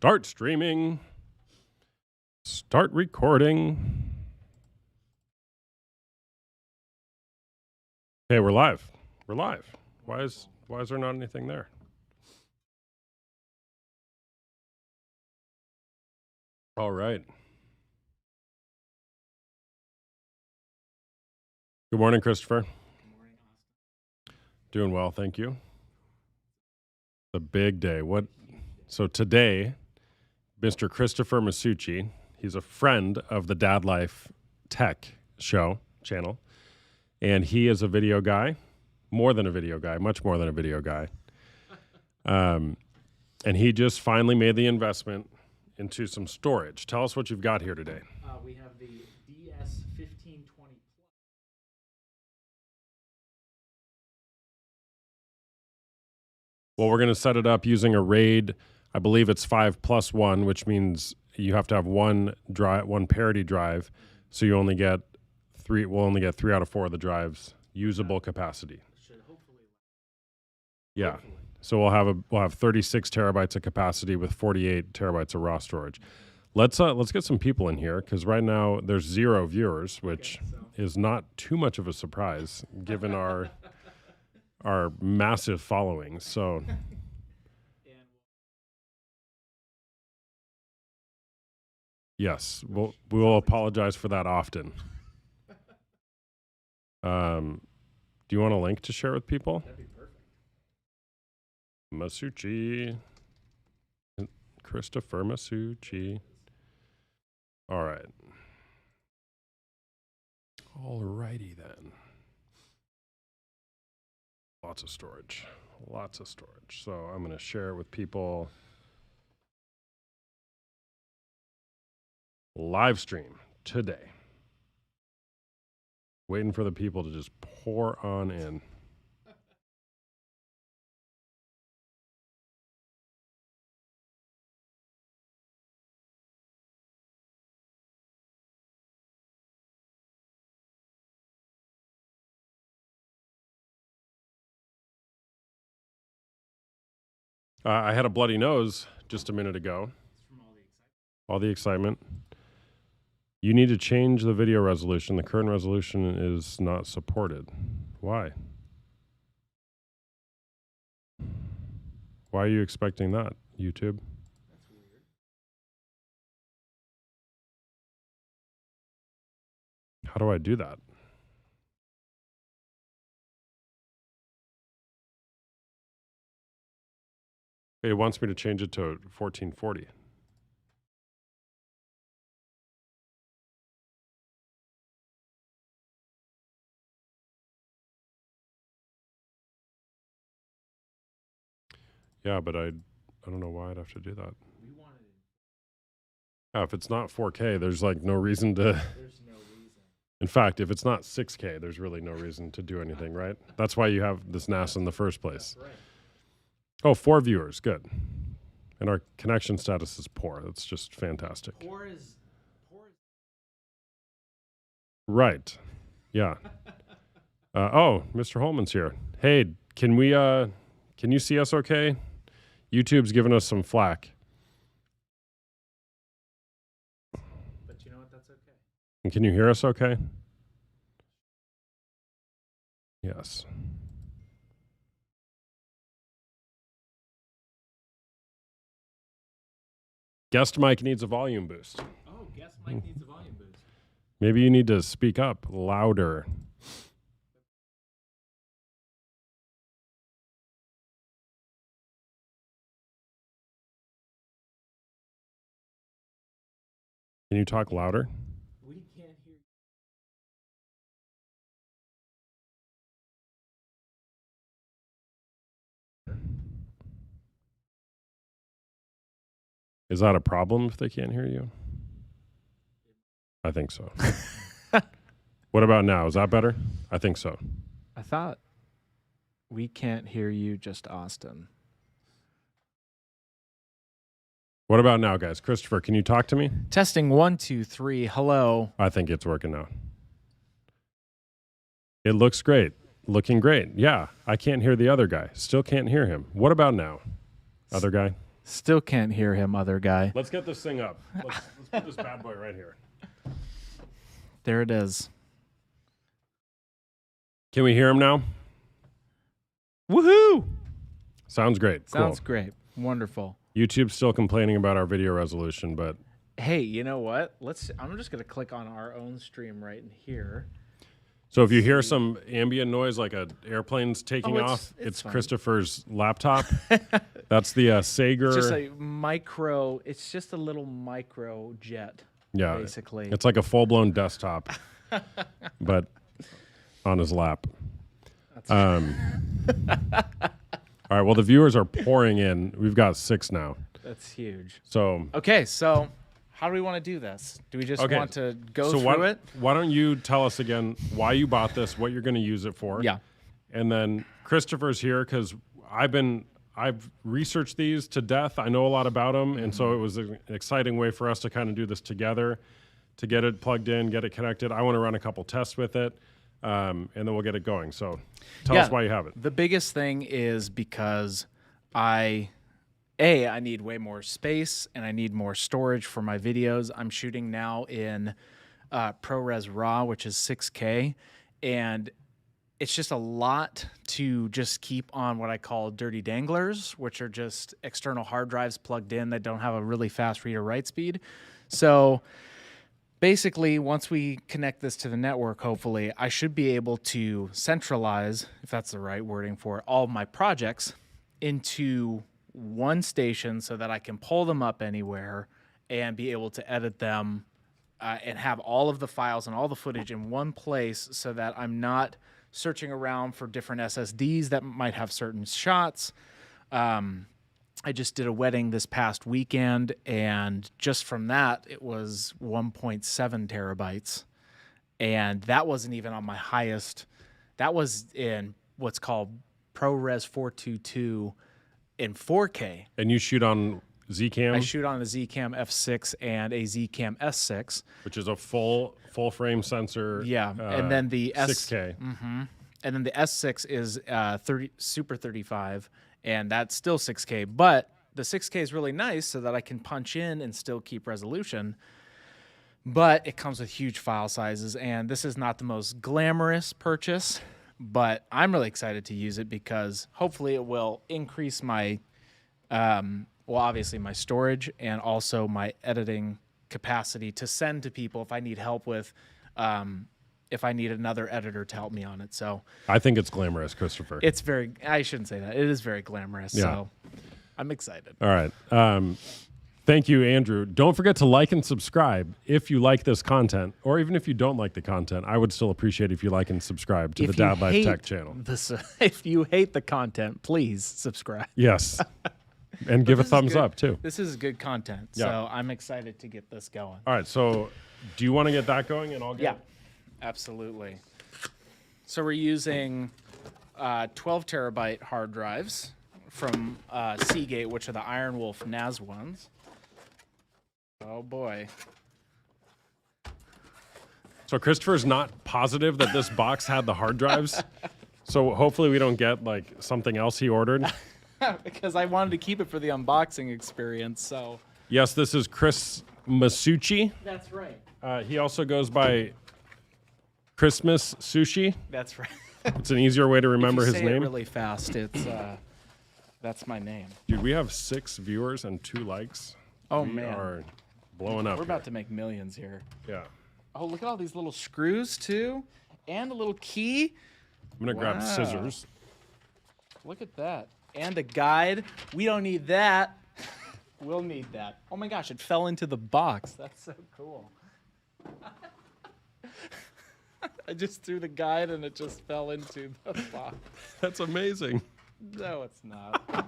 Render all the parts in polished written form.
Start streaming. Start recording. Hey, we're live. We're live. Why is there not anything there? All right. Good morning, Christopher. Good morning, Austin. Doing well, thank you. The big day. So today, Mr. Christopher Masucci, he's a friend of the DadLife Tech show channel, and he is a video guy, more than a video guy, much more than a video guy. And he just finally made the investment into some storage. Tell us what you've got here today. We have the DS1520. Well, we're going to set it up using a RAID. I believe it's 5+1, which means you have to have one parity drive. So you only get three. We'll only get 3 out of 4 of the drives usable capacity. Should hopefully. Yeah. So we'll have 36 terabytes of capacity with 48 terabytes of raw storage. Let's get some people in here because right now there's 0 viewers, which is not too much of a surprise given our massive following. So yes, we will apologize for that often. Do you want a link to share with people? That'd be perfect. Masucci. Christopher Masucci. All right. All righty then. Lots of storage. So I'm going to share it with people. Livestream today. Waiting for the people to just pour on in. I had a bloody nose just a minute ago. It's from all the excitement. All the excitement. You need to change the video resolution. The current resolution is not supported. Why? Why are you expecting that, YouTube? That's weird. How do I do that? It wants me to change it to 1440. Yeah, but I don't know why I'd have to do that. We wanted it. Yeah, if it's not 4K, there's like no reason to. There's no reason. In fact, if it's not 6K, there's really no reason to do anything, right? That's why you have this NAS in the first place. That's right. Oh, 4 viewers, good. And our connection status is poor. That's just fantastic. Poor is. Right. Yeah. Oh, Mr. Holman's here. Hey, can you see us okay? YouTube's giving us some flack. But you know what? That's okay. And can you hear us okay? Yes. Guest mic needs a volume boost. Oh, guest mic needs a volume boost. Maybe you need to speak up louder. Can you talk louder? We can't hear you. Is that a problem if they can't hear you? I think so. What about now? Is that better? I think so. I thought we can't hear you, just Austin. What about now, guys? Christopher, can you talk to me? Testing 1, 2, 3. Hello. I think it's working now. It looks great. Looking great. Yeah. I can't hear the other guy. Still can't hear him. What about now? Other guy? Still can't hear him, other guy. Let's get this thing up. Let's put this bad boy right here. There it is. Can we hear him now? Woohoo! Sounds great. Sounds Cool. great. Wonderful. YouTube's still complaining about our video resolution, but Hey, you know what? I'm just gonna click on our own stream right in here. so if you hear some ambient noise like a airplane's taking Oh, off, it's it's fine. Christopher's laptop. That's the Sager. It's just a micro. It's just a little micro jet. yeah, basically. it's like a full-blown desktop, but on his lap. All right. Well, the viewers are pouring in. We've got 6 now. That's huge. So Okay, so how do we want to do this? Do we just Okay. want to go so through it? why don't you tell us again why you bought this, what you're going to use it for? Yeah. And then Christopher's here because I've researched these to death. I know a lot about them, and so it was an exciting way for us to kind of do this together, to get it plugged in, get it connected. I want to run a couple tests with it, and then we'll get it going. So tell us why you have it. The biggest thing is because I need way more space and I need more storage for my videos. I'm shooting now in ProRes RAW, which is 6K, and it's just a lot to just keep on what I call dirty danglers, which are just external hard drives plugged in that don't have a really fast read or write speed. So basically, once we connect this to the network, hopefully, I should be able to centralize, if that's the right wording for it, all of my projects into one station so that I can pull them up anywhere and be able to edit them and have all of the files and all the footage in one place so that I'm not searching around for different SSDs that might have certain shots. I just did a wedding this past weekend, and just from that, it was 1.7 terabytes. And that wasn't even on my highest. That was in what's called ProRes 422 in 4K. And you shoot on Zcam, I shoot on a Zcam F6 and a Zcam S6. which is a full frame sensor. Yeah, and then the 6K. And then the S6 is Super 35, and that's still 6K. But the 6K is really nice so that I can punch in and still keep resolution. But it comes with huge file sizes, and this is not the most glamorous purchase, but I'm really excited to use it because hopefully it will increase my, obviously my storage and also my editing capacity to send to people if I need help with, if I need another editor to help me on it. So I think it's glamorous, Christopher. it's very, I shouldn't say that. It is very glamorous. Yeah. So I'm excited. All right. Thank you, Andrew. Don't forget to like and subscribe if you like this content, or even if you don't like the content. I would still appreciate if you like and subscribe to the DadLife Tech channel. If you hate the content, please subscribe. Yes. And give a This is thumbs good. up, too. This is good content. Yeah. So I'm excited to get this going. All right. So do you want to get that going, and I'll get Yeah, absolutely. So we're using 12 terabyte hard drives from Seagate, which are the IronWolf NAS ones. Oh boy. So Christopher's not positive that this box had the hard drives. So hopefully we don't get like something else he ordered. Because I wanted to keep it for the unboxing experience, so. Yes, this is Chris Masucci. That's right. He also goes by Christmas Sushi. That's right. It's an easier way to remember if you his say it name. really fast, it's that's my name. Dude, we have 6 viewers and 2 likes. Oh We man, are blowing up. we're about to make millions here. Yeah. Oh, look at all these little screws too, and a little key. I'm gonna grab Wow. scissors. Look at that, and a guide. We don't need that. We'll need that. Oh my gosh, it fell into the box. That's so cool. I just threw the guide and it just fell into the box. That's amazing. No, it's not.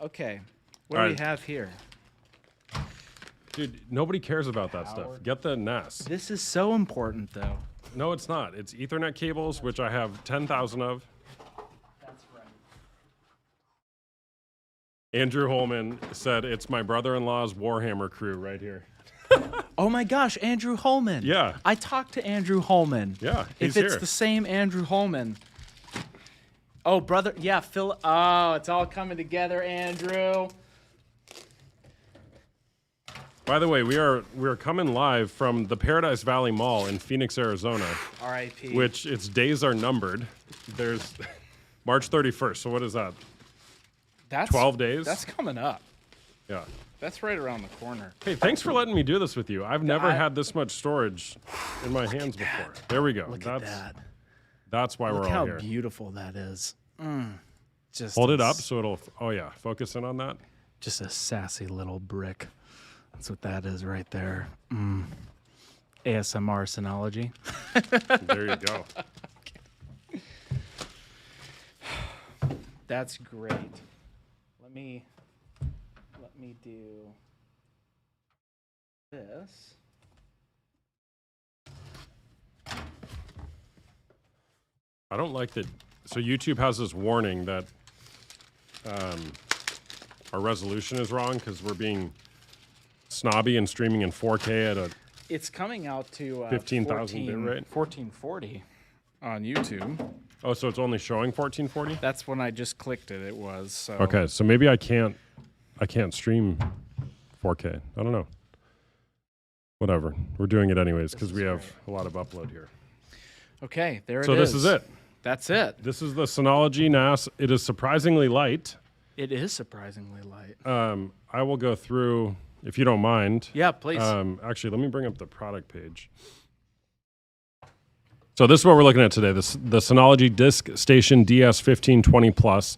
Okay, what All do right. we have here? Dude, nobody cares about that stuff. Powered. Get the NAS. This is so important, though. No, it's not. It's Ethernet cables, which I have 10,000 of. That's right. Andrew Holman said it's my brother-in-law's Warhammer crew right here. Oh my gosh, Andrew Holman. Yeah. I talked to Andrew Holman. Yeah, he's If it's here. the same Andrew Holman. Oh, brother. Yeah, Phil. Oh, it's all coming together, Andrew. By the way, we're coming live from the Paradise Valley Mall in Phoenix, Arizona, R.I.P. which its days are numbered. There's March 31st. So what is that? That's 12 days? That's coming up. Yeah. That's right around the corner. Hey, thanks for letting me do this with you. I've never had this much storage in my hands before. There we go. Look at that. That's why Look we're how all here. beautiful that is. Just Hold it up so it'll. Oh yeah, focus in on that. Just a sassy little brick. That's what that is right there. ASMR Synology. There you go. That's great. Let me do this. I don't like that. So YouTube has this warning that our resolution is wrong because we're being snobby and streaming in 4K at a. It's coming out to 15,000 bit rate? 1440 on YouTube. Oh, so it's only showing 1440? That's when I just clicked it. It was so. Okay, so maybe I can't stream 4K. I don't know. Whatever. We're doing it anyways because we have a lot of upload here. Okay, there it is. So this is it. That's it. This is the Synology NAS. It is surprisingly light. It is surprisingly light. I will go through, if you don't mind. Yeah, please. Actually, let me bring up the product page. So this is what we're looking at today. The Synology Disk Station DS1520 Plus.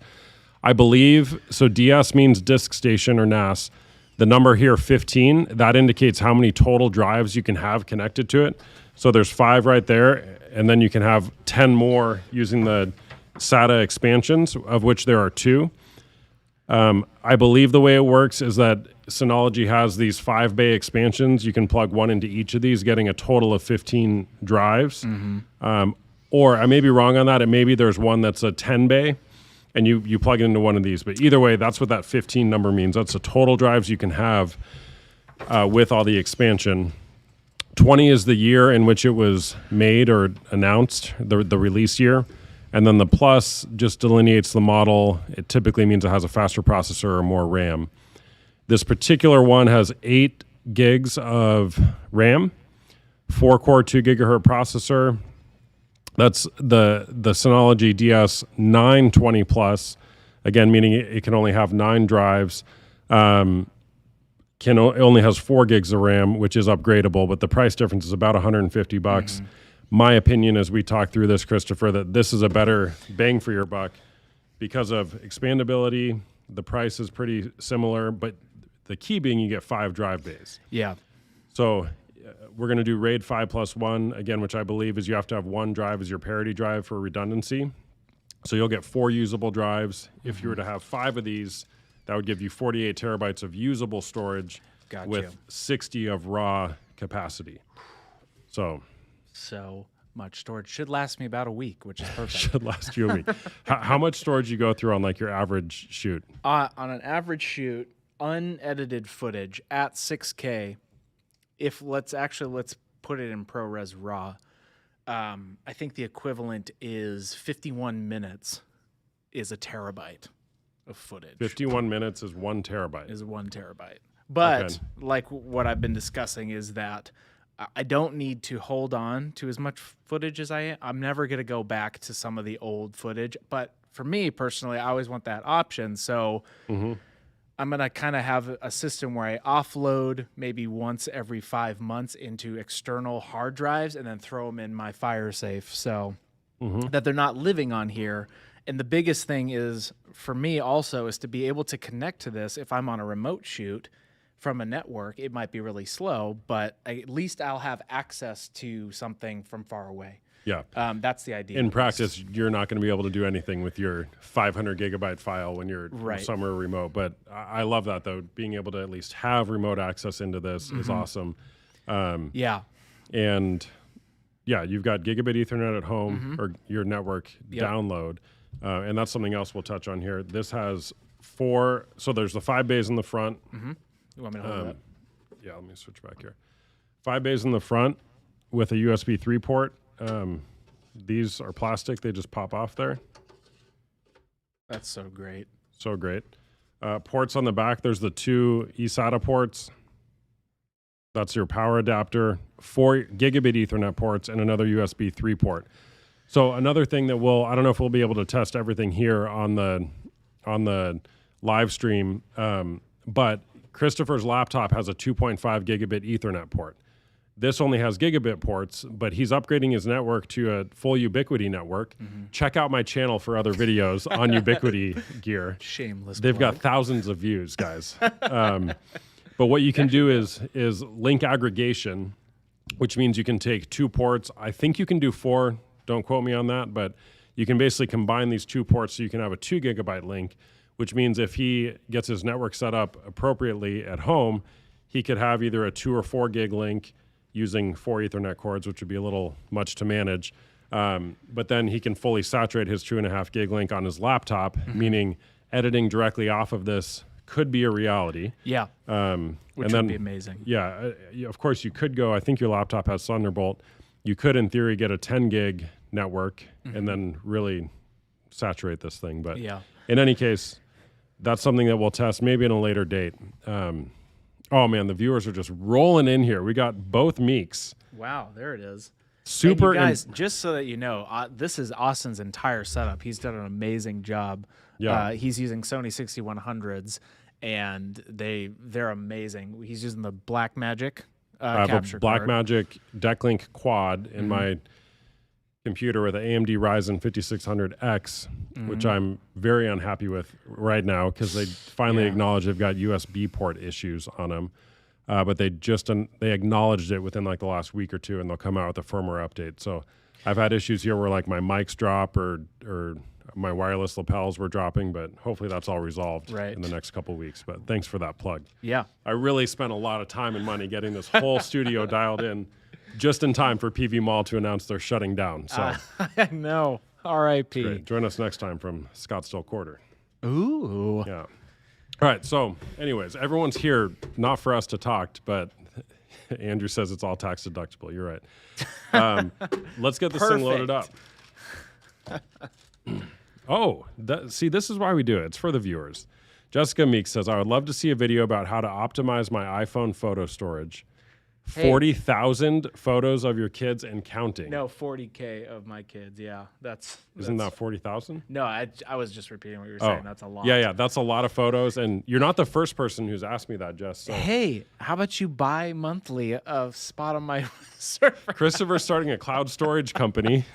I believe, so DS means disk station or NAS. The number here, 15, that indicates how many total drives you can have connected to it. So there's 5 right there, and then you can have 10 more using the SATA expansions, of which there are 2. I believe the way it works is that Synology has these 5-bay expansions. You can plug one into each of these, getting a total of 15 drives. Or I may be wrong on that. Maybe there's one that's a 10-bay, and you plug it into one of these. But either way, that's what that 15 number means. That's the total drives you can have with all the expansion. 20 is the year in which it was made or announced, the release year. And then the plus just delineates the model. It typically means it has a faster processor or more RAM. This particular one has 8 gigs of RAM, 4-core, 2 gigahertz processor. That's the Synology DS920 Plus, again, meaning it can only have 9 drives. It only has 4 gigs of RAM, which is upgradable, but the price difference is about $150. My opinion, as we talk through this, Christopher, that this is a better bang for your buck because of expandability. The price is pretty similar, but the key being you get 5 drive bays. Yeah. So we're going to do RAID 5+1, again, which I believe is you have to have 1 drive as your parity drive for redundancy. So you'll get 4 usable drives. If you were to have 5 of these, that would give you 48 terabytes of usable storage with 60 of raw capacity. So much storage. Should last me about a week, which is perfect. Should last you a week. How much storage you go through on like your average shoot? On an average shoot, unedited footage at 6K, let's put it in ProRes RAW. I think the equivalent is 51 minutes is a terabyte of footage. 51 minutes is 1 terabyte. Is 1 terabyte. But like what I've been discussing is that I don't need to hold on to as much footage as I am. I'm never going to go back to some of the old footage. But for me personally, I always want that option. So I'm going to kind of have a system where I offload maybe once every 5 months into external hard drives and then throw them in my fire safe so that they're not living on here. And the biggest thing is for me also is to be able to connect to this if I'm on a remote shoot from a network. It might be really slow, but at least I'll have access to something from far away. Yeah. That's the idea. In practice, you're not going to be able to do anything with your 500 gigabyte file when you're somewhere remote. But I love that, though. Being able to at least have remote access into this is awesome. Yeah. And yeah, you've got gigabit Ethernet at home or your network download. And that's something else we'll touch on here. This has 4, so there's the 5 bays in the front. You want me to hold that? Yeah, let me switch back here. 5 bays in the front with a USB 3 port. These are plastic. They just pop off there. That's so great. So great. Ports on the back, there's the 2 eSATA ports. That's your power adapter, 4 gigabit Ethernet ports, and another USB 3 port. So another thing that I don't know if we'll be able to test everything here on the live stream, but Christopher's laptop has a 2.5 gigabit Ethernet port. This only has gigabit ports, but he's upgrading his network to a full Ubiquity network. Check out my channel for other videos on Ubiquity gear. Shameless. They've got thousands of views, guys. But what you can do is link aggregation, which means you can take 2 ports. I think you can do 4. Don't quote me on that, but you can basically combine these 2 ports so you can have a 2 gigabyte link, which means if he gets his network set up appropriately at home, he could have either a 2 or 4 gig link using 4 Ethernet cords, which would be a little much to manage. But then he can fully saturate his 2.5 gig link on his laptop, meaning editing directly off of this could be a reality. Yeah. Which would be amazing. Yeah. Of course, you could go, I think your laptop has Thunderbolt. You could, in theory, get a 10 gig network and then really saturate this thing. But in any case, that's something that we'll test maybe in a later date. Oh, man, the viewers are just rolling in here. We got both Meeks. Wow, there it is. Super. And you guys, just so that you know, this is Austin's entire setup. He's done an amazing job. Yeah. He's using Sony 6100s, and they're amazing. He's using the Blackmagic I have capture a card. Blackmagic DeckLink quad in my computer with an AMD Ryzen 5600X, which I'm very unhappy with right now because they finally acknowledged they've got USB port issues on them. But they acknowledged it within like the last week or 2, and they'll come out with a firmware update. So I've had issues here where like my mics drop or my wireless lapels were dropping, but hopefully that's all resolved in the next couple of weeks. But thanks for that plug. Yeah. I really spent a lot of time and money getting this whole studio dialed in just in time for PV Mall to announce they're shutting down. So I know. R.I.P. great. Join us next time from Scottsdale Quarter. Ooh. Yeah. All right. So anyways, everyone's here, not for us to talk, but Andrew says it's all tax deductible. You're right. Let's get this thing loaded up. See, this is why we do it. It's for the viewers. Jessica Meek says, I would love to see a video about how to optimize my iPhone photo storage. 40,000 photos of your kids and counting. No, 40K of my kids. Yeah, Isn't that 40,000? No, I was just repeating what you were saying. That's a lot. Yeah, that's a lot of photos, and you're not the first person who's asked me that, Jess. So. Hey, how about you buy monthly a spot on my server? Christopher's starting a cloud storage company.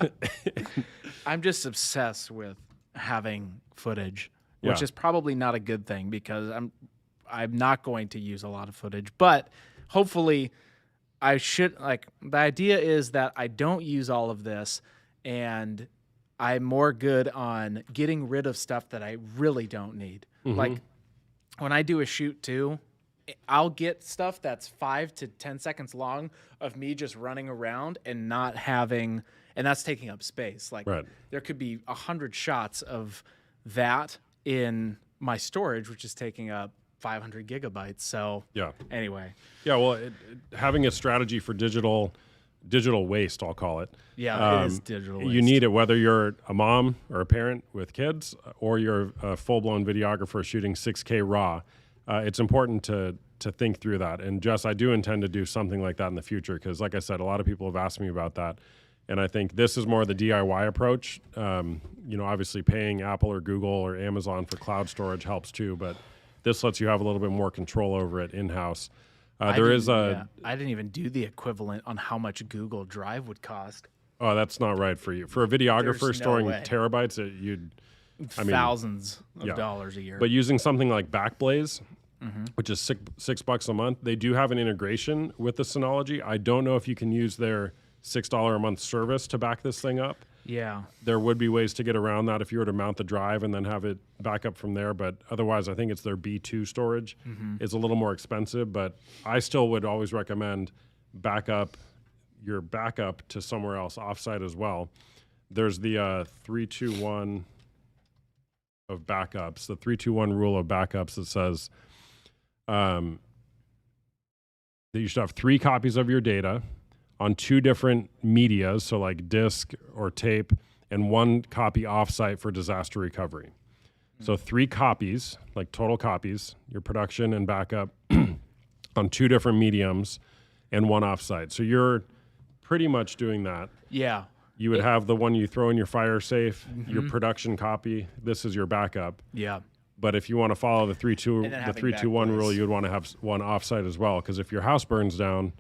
I'm just obsessed with having footage, which is probably not a good thing because I'm not going to use a lot of footage, but hopefully I should, the idea is that I don't use all of this and I'm more good on getting rid of stuff that I really don't need. Like when I do a shoot too, I'll get stuff that's 5 to 10 seconds long of me just running around and not having, and that's taking up space. Like there could be 100 shots of that in my storage, which is taking up 500 gigabytes. So anyway. Yeah, well, having a strategy for digital waste, I'll call it. Yeah, it is digital waste. You need it whether you're a mom or a parent with kids or you're a full-blown videographer shooting 6K RAW. It's important to think through that. And Jess, I do intend to do something like that in the future because, like I said, a lot of people have asked me about that. And I think this is more the DIY approach. Obviously paying Apple or Google or Amazon for cloud storage helps too, but this lets you have a little bit more control over it in-house. I didn't even do the equivalent on how much Google Drive would cost. Oh, that's not right for you. For a videographer storing terabytes, thousands of dollars a year. But using something like Backblaze, which is $6 a month, they do have an integration with the Synology. I don't know if you can use their $6 a month service to back this thing up. Yeah. There would be ways to get around that if you were to mount the drive and then have it back up from there. But otherwise, I think it's their B2 storage. It's a little more expensive, but I still would always recommend backup your backup to somewhere else offsite as well. There's the 3-2-1 of backups, the 3-2-1 rule of backups that says that you should have 3 copies of your data on 2 different medias, so like disk or tape, and 1 copy offsite for disaster recovery. So 3 copies, like total copies, your production and backup on 2 different mediums and 1 offsite. So you're pretty much doing that. Yeah. You would have the one you throw in your fire safe, your production copy. This is your backup. Yeah. But if you want to follow the 3-2 then having 3-2-1 rule, backplace. you would want to have 1 offsite as well. Because if your house burns down,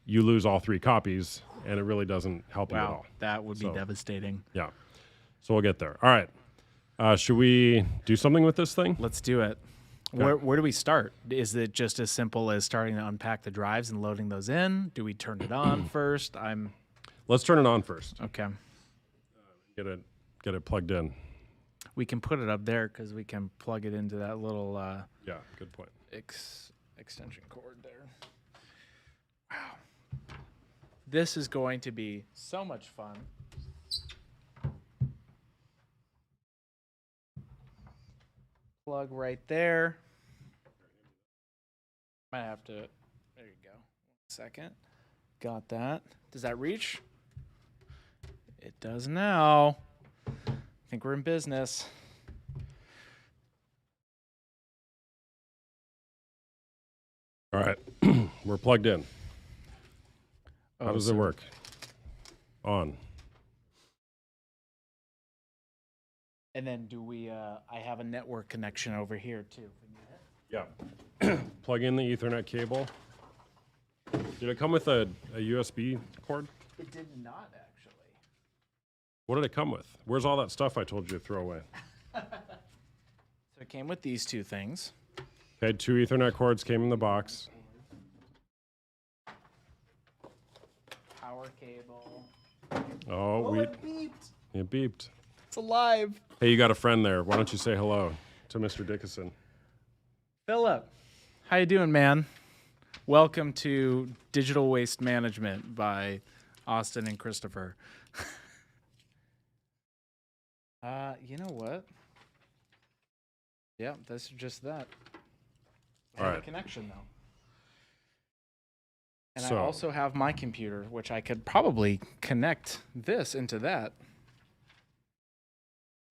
you lose all 3 copies, and it really doesn't help you at Wow. all. That would be So- devastating. Yeah. So we'll get there. All right. Should we do something with this thing? Let's do it. Where do we start? Is it just as simple as starting to unpack the drives and loading those in? Do we turn it on first? Let's turn it on first. Okay. Get it plugged in. We can put it up there because we can plug it into that little Yeah, good point. extension cord there. Wow. This is going to be so much fun. Plug right there. Might have to. There you go. 1 second. Got that. Does that reach? It does now. I think we're in business. All right. We're plugged in. How does it so- work? On. And then do we? I have a network connection over here too. Yeah. Plug in the Ethernet cable. Did it come with a USB cord? It did not actually. What did it come with? Where's all that stuff I told you to throw away? So it came with these 2 things. Okay, 2 Ethernet cords came in the box. Power cable. Oh, beeped. it beeped. It's alive. Hey, you got a friend there. Why don't you say hello to Mr. Dickinson? Philip, how you doing, man? Welcome to Digital Waste Management by Austin and Christopher. You know what? Yeah, that's just that. I All have right. a connection though. And So- I also have my computer, which I could probably connect this into that.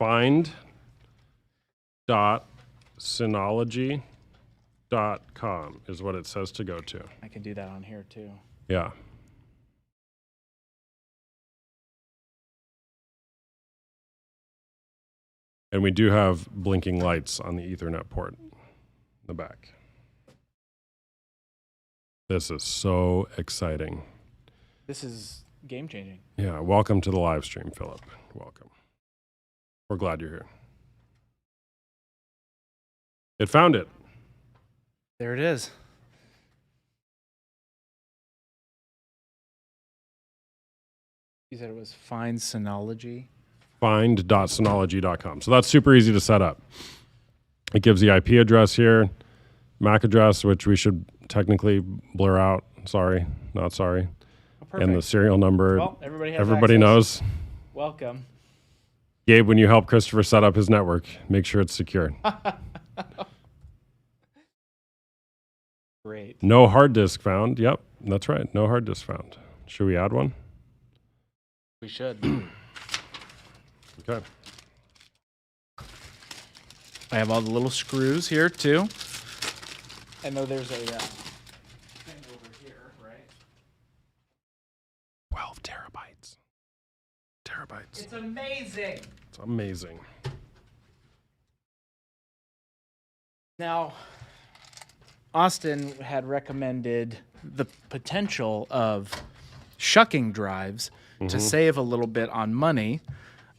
Find.synology.com is what it says to go to. I can do that on here too. Yeah. And we do have blinking lights on the Ethernet port in the back. This is so exciting. This is game changing. Yeah, welcome to the live stream, Philip. Welcome. We're glad you're here. It found it. There it is. You said it was Find Synology. Find.synology.com. So that's super easy to set up. It gives the IP address here, MAC address, which we should technically blur out. Sorry, not sorry. Oh, perfect. And the serial number. Well, everybody has Everybody access. knows. Welcome. Gabe, when you help Christopher set up his network, make sure it's secure. Great. No hard disk found. Yep, that's right. No hard disk found. Should we add one? We should. Okay. I have all the little screws here too. I know there's a thing over here, right? 12 terabytes. Terabytes. It's amazing. It's amazing. Now, Austin had recommended the potential of shucking drives to save a little bit on money.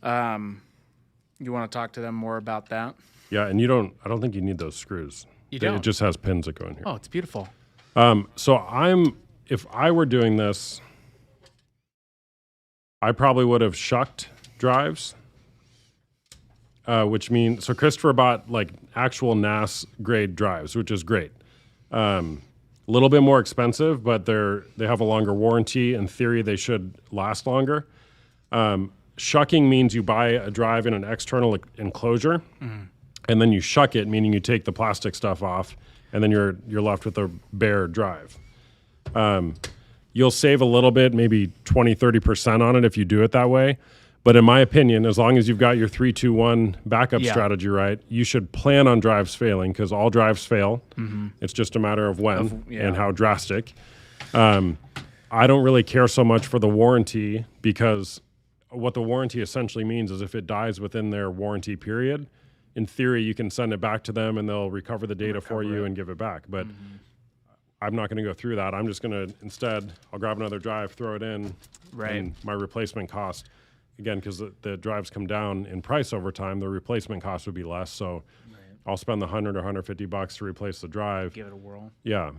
You want to talk to them more about that? Yeah, and I don't think you need those screws. You It don't? just has pins that go in here. Oh, it's beautiful. So if I were doing this, I probably would have shucked drives, which means, so Christopher bought like actual NAS grade drives, which is great. A little bit more expensive, but they have a longer warranty. In theory, they should last longer. Shucking means you buy a drive in an external enclosure, and then you shuck it, meaning you take the plastic stuff off, and then you're left with a bare drive. You'll save a little bit, maybe 20, 30% on it if you do it that way. But in my opinion, as long as you've got your 3-2-1 backup Yeah. strategy right, you should plan on drives failing because all drives fail. It's just a matter of when yeah. and how drastic. I don't really care so much for the warranty because what the warranty essentially means is if it dies within their warranty period, in theory, you can send it back to them and they'll recover the data for you and give it back. But I'm not going to go through that. I'm just going to instead, I'll grab another drive, throw it in, and my replacement cost, again, because the drives come down in price over time, the replacement cost would be less. So I'll spend the $100 or $150 to replace the drive. Give it a whirl. Yeah.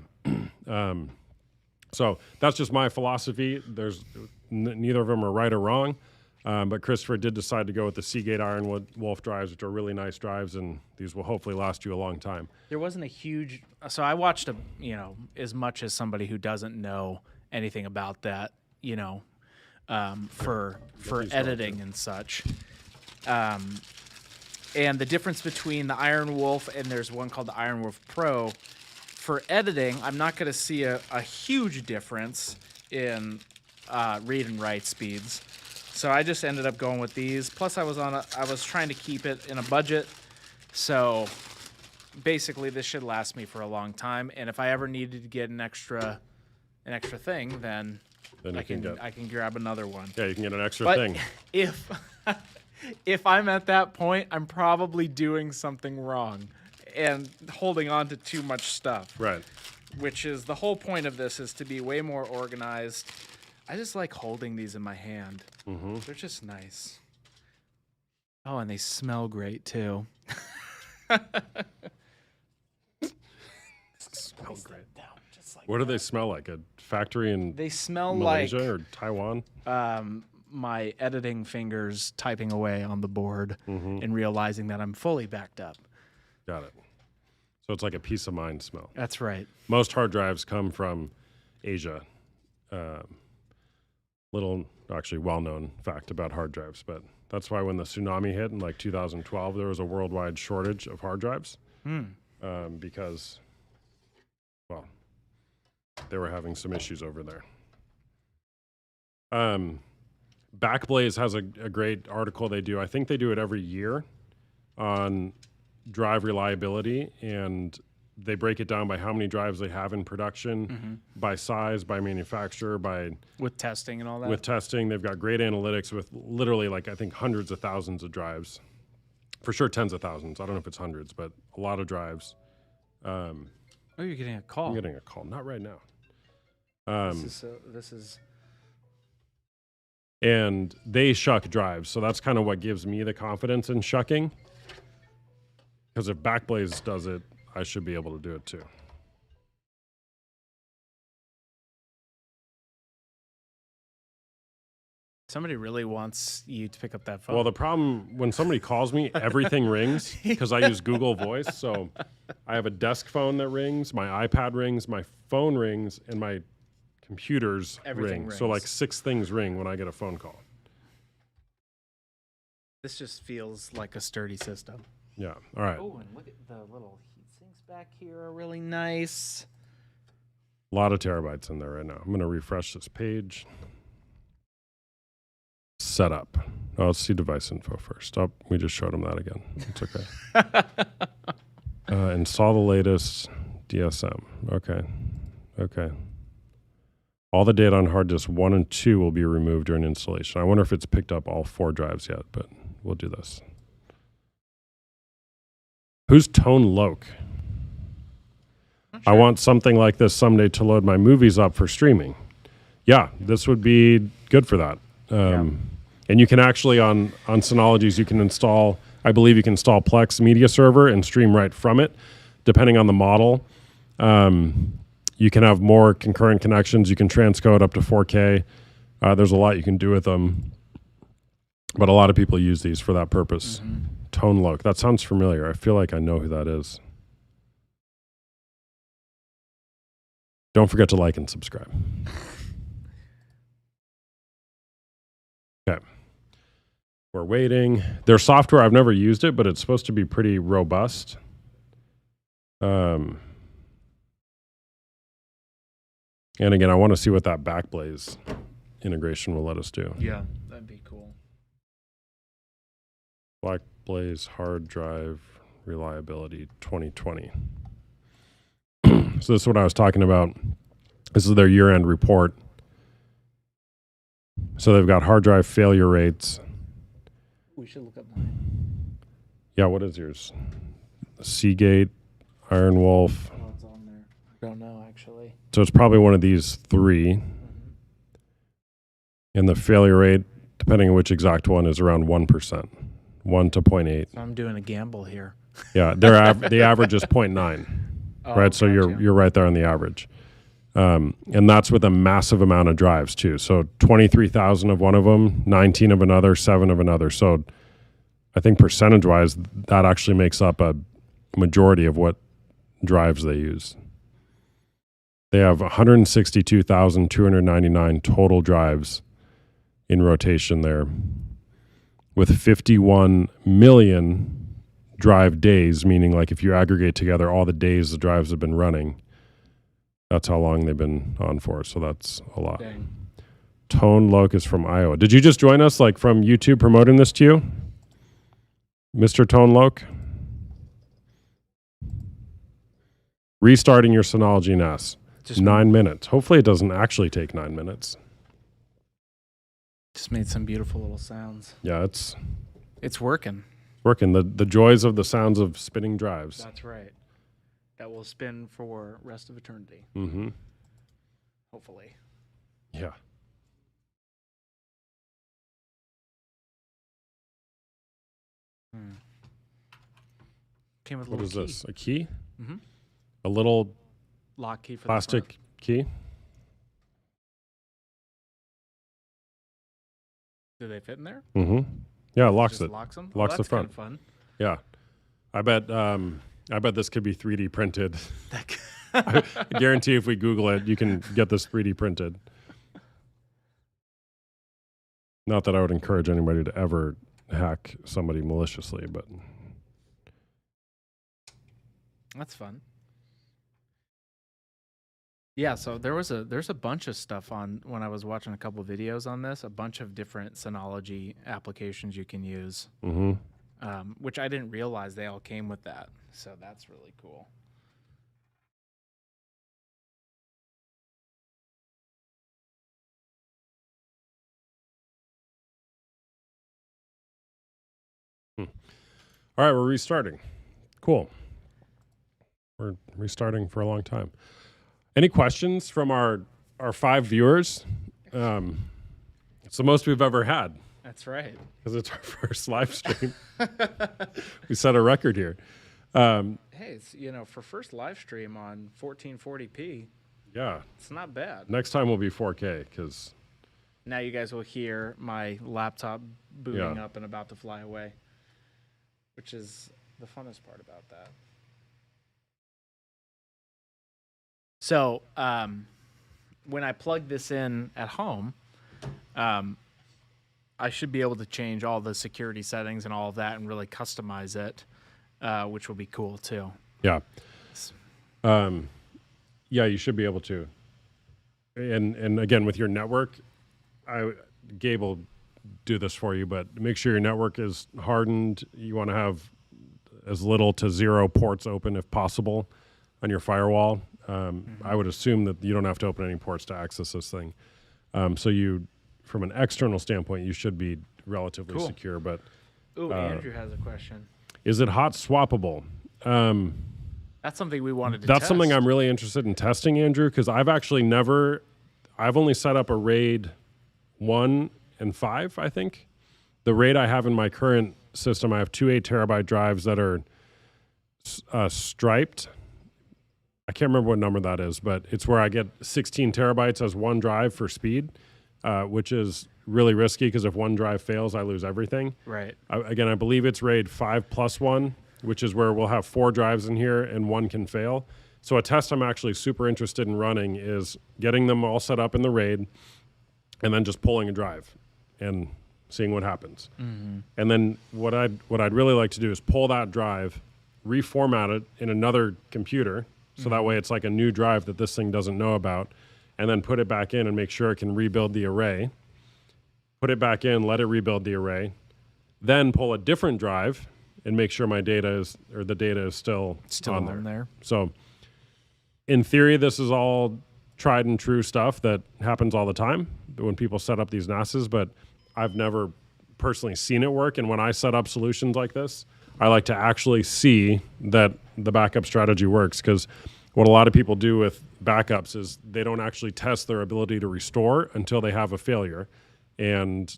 So that's just my philosophy. There's neither of them are right or wrong. But Christopher did decide to go with the Seagate IronWolf drives, which are really nice drives, and these will hopefully last you a long time. There wasn't a huge. So I watched as much as somebody who doesn't know anything about that, for editing and such. And the difference between the IronWolf and there's one called the IronWolf Pro. For editing, I'm not going to see a huge difference in read and write speeds. So I just ended up going with these. Plus, I was trying to keep it in a budget. So basically, this should last me for a long time. And if I ever needed to get an extra thing, then I can grab another one. Yeah, you can get an extra But thing. if I'm at that point, I'm probably doing something wrong and holding on to too much stuff. Right. Which is the whole point of this, is to be way more organized. I just like holding these in my hand. They're just nice. Oh, and they smell great too. Smell great. What do they smell like? A factory in They smell Malaysia like or Taiwan? my editing fingers typing away on the board and realizing that I'm fully backed up. Got it. So it's like a peace of mind smell. That's right. Most hard drives come from Asia. Actually well-known fact about hard drives, but that's why when the tsunami hit in like 2012, there was a worldwide shortage of hard drives because, well, they were having some issues over there. Backblaze has a great article they do. I think they do it every year on drive reliability, and they break it down by how many drives they have in production, by size, by manufacturer, With testing and all that. with testing. They've got great analytics with literally I think hundreds of thousands of drives. For sure tens of thousands. I don't know if it's hundreds, but a lot of drives. Oh, you're getting a call. I'm getting a call. Not right now. This is And they shuck drives. So that's kind of what gives me the confidence in shucking. Because if Backblaze does it, I should be able to do it too. Somebody really wants you to pick up that phone. Well, the problem, when somebody calls me, everything rings because I use Google Voice. So I have a desk phone that rings, my iPad rings, my phone rings, and my computers Everything ring. So rings. like 6 things ring when I get a phone call. This just feels like a sturdy system. Yeah. All right. Oh, and look at the little heat sinks back here are really nice. A lot of terabytes in there right now. I'm going to refresh this page. Setup. Oh, let's see device info first. Oh, we just showed them that again. It's okay. Install the latest DSM. Okay. All the data on hard disk 1 and 2 will be removed during installation. I wonder if it's picked up all 4 drives yet, but we'll do this. Who's Tone Loke? Sure. I want something like this someday to load my movies up for streaming. Yeah, this would be good for that. And you can actually, on Synology's, you can install, I believe you can install Plex Media Server and stream right from it, depending on the model. You can have more concurrent connections. You can transcode up to 4K. There's a lot you can do with them. But a lot of people use these for that purpose. Tone Loke. That sounds familiar. I feel like I know who that is. Don't forget to like and subscribe. Okay. We're waiting. Their software, I've never used it, but it's supposed to be pretty robust. And again, I want to see what that Backblaze integration will let us do. Yeah, that'd be cool. Black Blaze hard drive reliability 2020. So this is what I was talking about. This is their year-end report. So they've got hard drive failure rates. We should look up mine. Yeah, what is yours? Seagate, IronWolf. Oh, it's on there. I don't know, actually. So it's probably one of these three. And the failure rate, depending on which exact one, is around 1%, 1 to 0.8. So I'm doing a gamble here. Yeah, the average is 0.9, right? So you're right there on the average. And that's with a massive amount of drives too. So 23,000 of one of them, 19 of another, 7 of another. So I think percentage-wise, that actually makes up a majority of what drives they use. They have 162,299 total drives in rotation there, with 51 million drive days, meaning like if you aggregate together all the days the drives have been running, that's how long they've been on for. So that's a lot. Dang. Tone Locust from Iowa. Did you just join us like from YouTube promoting this to you? Mr. Tone Loc? Restarting your Synology NAS. Just 9 minutes. Hopefully it doesn't actually take 9 minutes. Just made some beautiful little sounds. Yeah, it's working. working. The joys of the sounds of spinning drives. That's right. That will spin for rest of eternity. Mm-hmm. Hopefully. Yeah. Came with a What little is key. this? A key? Mm-hmm. A little Lock key for the plastic key? front. Do they fit in there? Mm-hmm. Yeah, it locks Just it. locks them. Locks the That's kind front. of fun. Yeah. I bet this could be 3D printed. I guarantee if we Google it, you can get this 3D printed. Not that I would encourage anybody to ever hack somebody maliciously, but That's fun. Yeah, so there's a bunch of stuff on when I was watching a couple of videos on this, a bunch of different Synology applications you can use, which I didn't realize they all came with that. So that's really cool. All right, we're restarting. Cool. We're restarting for a long time. Any questions from our 5 viewers? It's the most we've ever had That's right. because it's our first live stream. We set a record here. Hey, it's, for first live stream on 1440p, Yeah. it's not bad. Next time will be 4K because Now you guys will hear my laptop booting up and about to fly away, which is the funnest part about that. So when I plug this in at home, I should be able to change all the security settings and all of that and really customize it, which will be cool too. yeah. Yeah, you should be able to. And again, with your network, Gabe will do this for you, but make sure your network is hardened. You want to have as little to 0 ports open if possible on your firewall. I would assume that you don't have to open any ports to access this thing. So you, from an external standpoint, you should be relatively secure. But Ooh, Andrew has a question. is it hot swappable? That's something we wanted to That's test. something I'm really interested in testing, Andrew, because I've only set up a RAID 1 and 5, I think. The RAID I have in my current system, I have 2 8 terabyte drives that are striped. I can't remember what number that is, but it's where I get 16 terabytes as one drive for speed, which is really risky because if one drive fails, I lose everything. Right. I believe it's RAID 5+1, which is where we'll have 4 drives in here and one can fail. So a test I'm actually super interested in running is getting them all set up in the RAID and then just pulling a drive and seeing what happens. Mm-hmm. And then what I'd really like to do is pull that drive, reformat it in another computer, so that way it's like a new drive that this thing doesn't know about, and then put it back in and make sure it can rebuild the array. Put it back in, let it rebuild the array, then pull a different drive and make sure my data is, or the data is still on there. So in theory, this is all tried and true stuff that happens all the time when people set up these NASs, but I've never personally seen it work. And when I set up solutions like this, I like to actually see that the backup strategy works, because what a lot of people do with backups is they don't actually test their ability to restore until they have a failure. And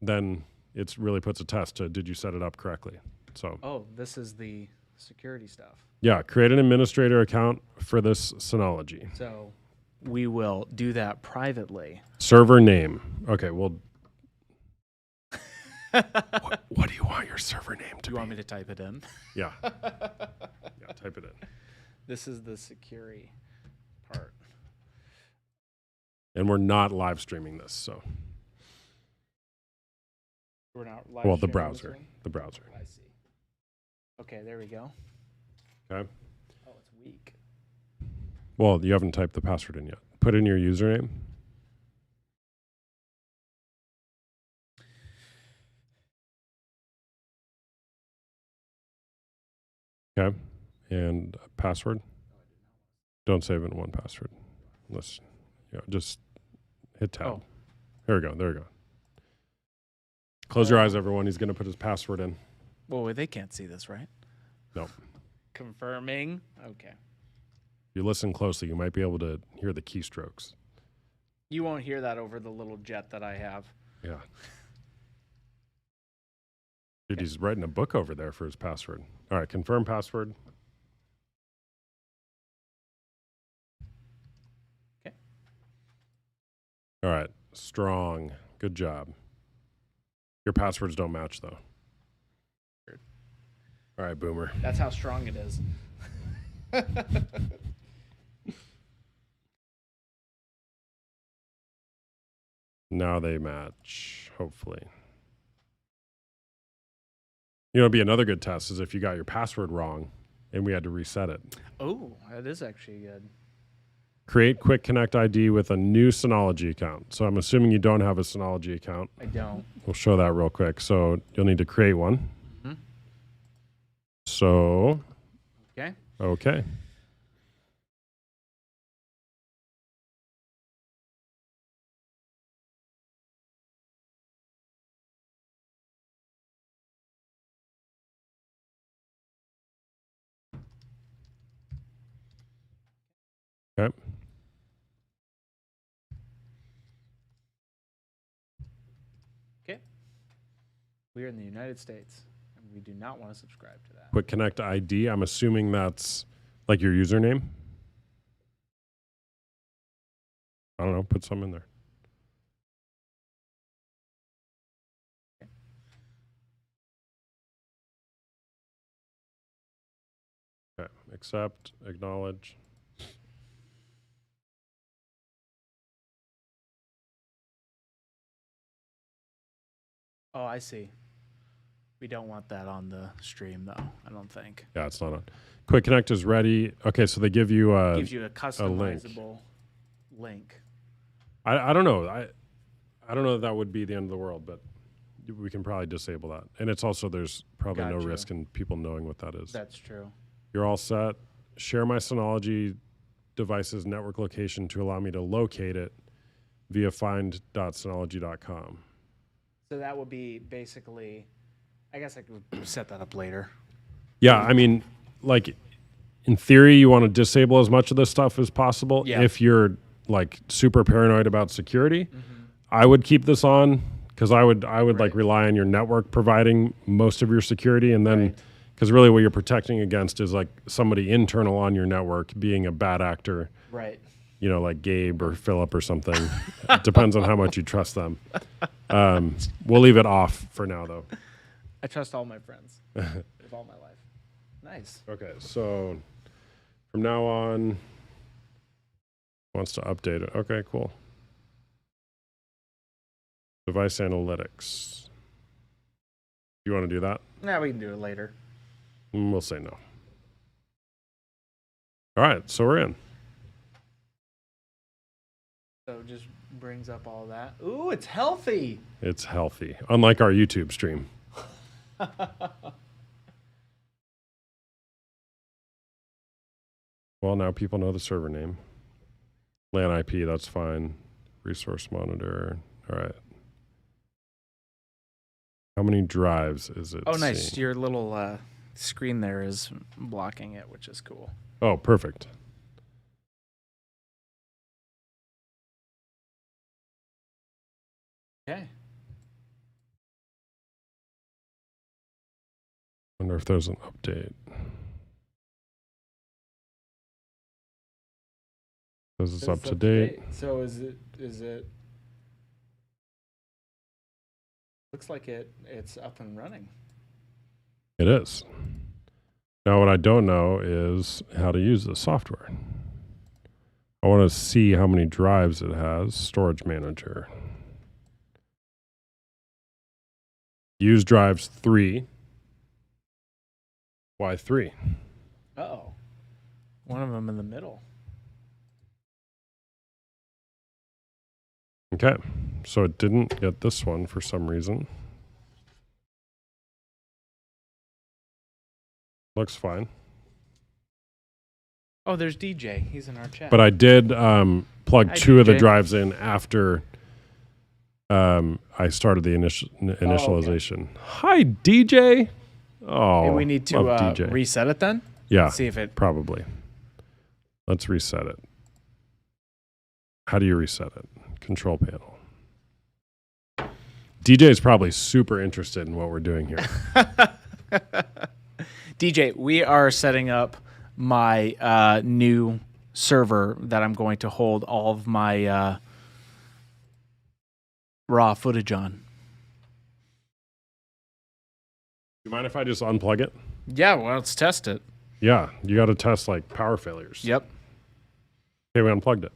then it really puts a test to, did you set it up correctly? So, Oh, this is the security stuff. yeah, create an administrator account for this Synology. So we will do that privately. Server name. Okay, well, what do you want your server name to Do you be? want me to type it in? Yeah. Yeah, type it in. This is the security part. And we're not live streaming this, so. We're not live Well, the streaming this browser. one? The browser. I see. Okay, there we go. Okay. Oh, it's weak. Well, you haven't typed the password in yet. Put in your username. Okay. And a password. Don't save it in one password. Let's, just hit tab. Oh. There we go. There we go. Close your eyes, everyone. He's going to put his password in. Well, they can't see this, right? No. Confirming. Okay. If you listen closely, you might be able to hear the keystrokes. You won't hear that over the little jet that I have. Yeah. Dude, he's writing a book over there for his password. All right, confirm password. Okay. All right, strong. Good job. Your passwords don't match, though. All right, boomer. That's how strong it is. Now they match, hopefully. You know, it'd be another good test is if you got your password wrong and we had to reset it. Oh, that is actually good. Create Quick Connect ID with a new Synology account. So I'm assuming you don't have a Synology account. I don't. We'll show that real quick. So you'll need to create one. Mhm. So, Okay. okay. Okay. Okay. We are in the United States, and we do not want to subscribe to that. Quick Connect ID. I'm assuming that's like your username. I don't know. Put some in there. Okay. Accept. Acknowledge. Oh, I see. We don't want that on the stream, though, I don't think. Yeah, it's not on. Quick Connect is ready. Okay, so they give you a. Gives you a customizable link. I don't know. I don't know if that would be the end of the world, but we can probably disable that. And it's also, there's probably no Gotcha. risk in people knowing what that is. That's true. You're all set. Share my Synology device's network location to allow me to locate it via find.synology.com. So that would be basically, I guess I could set that up later. Yeah, I mean, like, in theory, you want to disable as much of this stuff as possible. Yeah. If you're, like, super paranoid about security, I would keep this on, because I would like Right. rely on your network providing most of your security, and then, Right. because really what you're protecting against is, like, somebody internal on your network being a bad actor. Right. You know, like Gabe or Philip or something. It depends on how much you trust them. We'll leave it off for now, though. I trust all my friends with all my life. Nice. Okay, so from now on, wants to update it. Okay, cool. Device analytics. You want to do that? Yeah, we can do it later. We'll say no. All right, so we're in. So it just brings up all that. Ooh, it's healthy. It's healthy, unlike our YouTube stream. Well, now people know the server name. LAN IP, that's fine. Resource monitor. All right. How many drives is it? Oh, nice. seeing? Your little screen there is blocking it, which is cool. Oh, perfect. Okay. Wonder if there's an update. This is up to date. So is it looks like it's up and running. It is. Now, what I don't know is how to use the software. I want to see how many drives it has. Storage manager. Use drives 3. Why 3? Uh-oh. One of them in the middle. Okay. So it didn't get this one for some reason. Looks fine. Oh, there's DJ. He's in our chat. But I did plug Hi, 2 of the DJ. drives in after I started the initialization. Hi, DJ. Oh, Hey, we need to love DJ. reset it then? Yeah, See if it... probably. Let's reset it. How do you reset it? Control panel. DJ is probably super interested in what we're doing here. DJ, we are setting up my new server that I'm going to hold all of my raw footage on. You mind if I just unplug it? Yeah, well, let's test it. Yeah, you got to test like power failures. Yep. Okay, we unplugged it.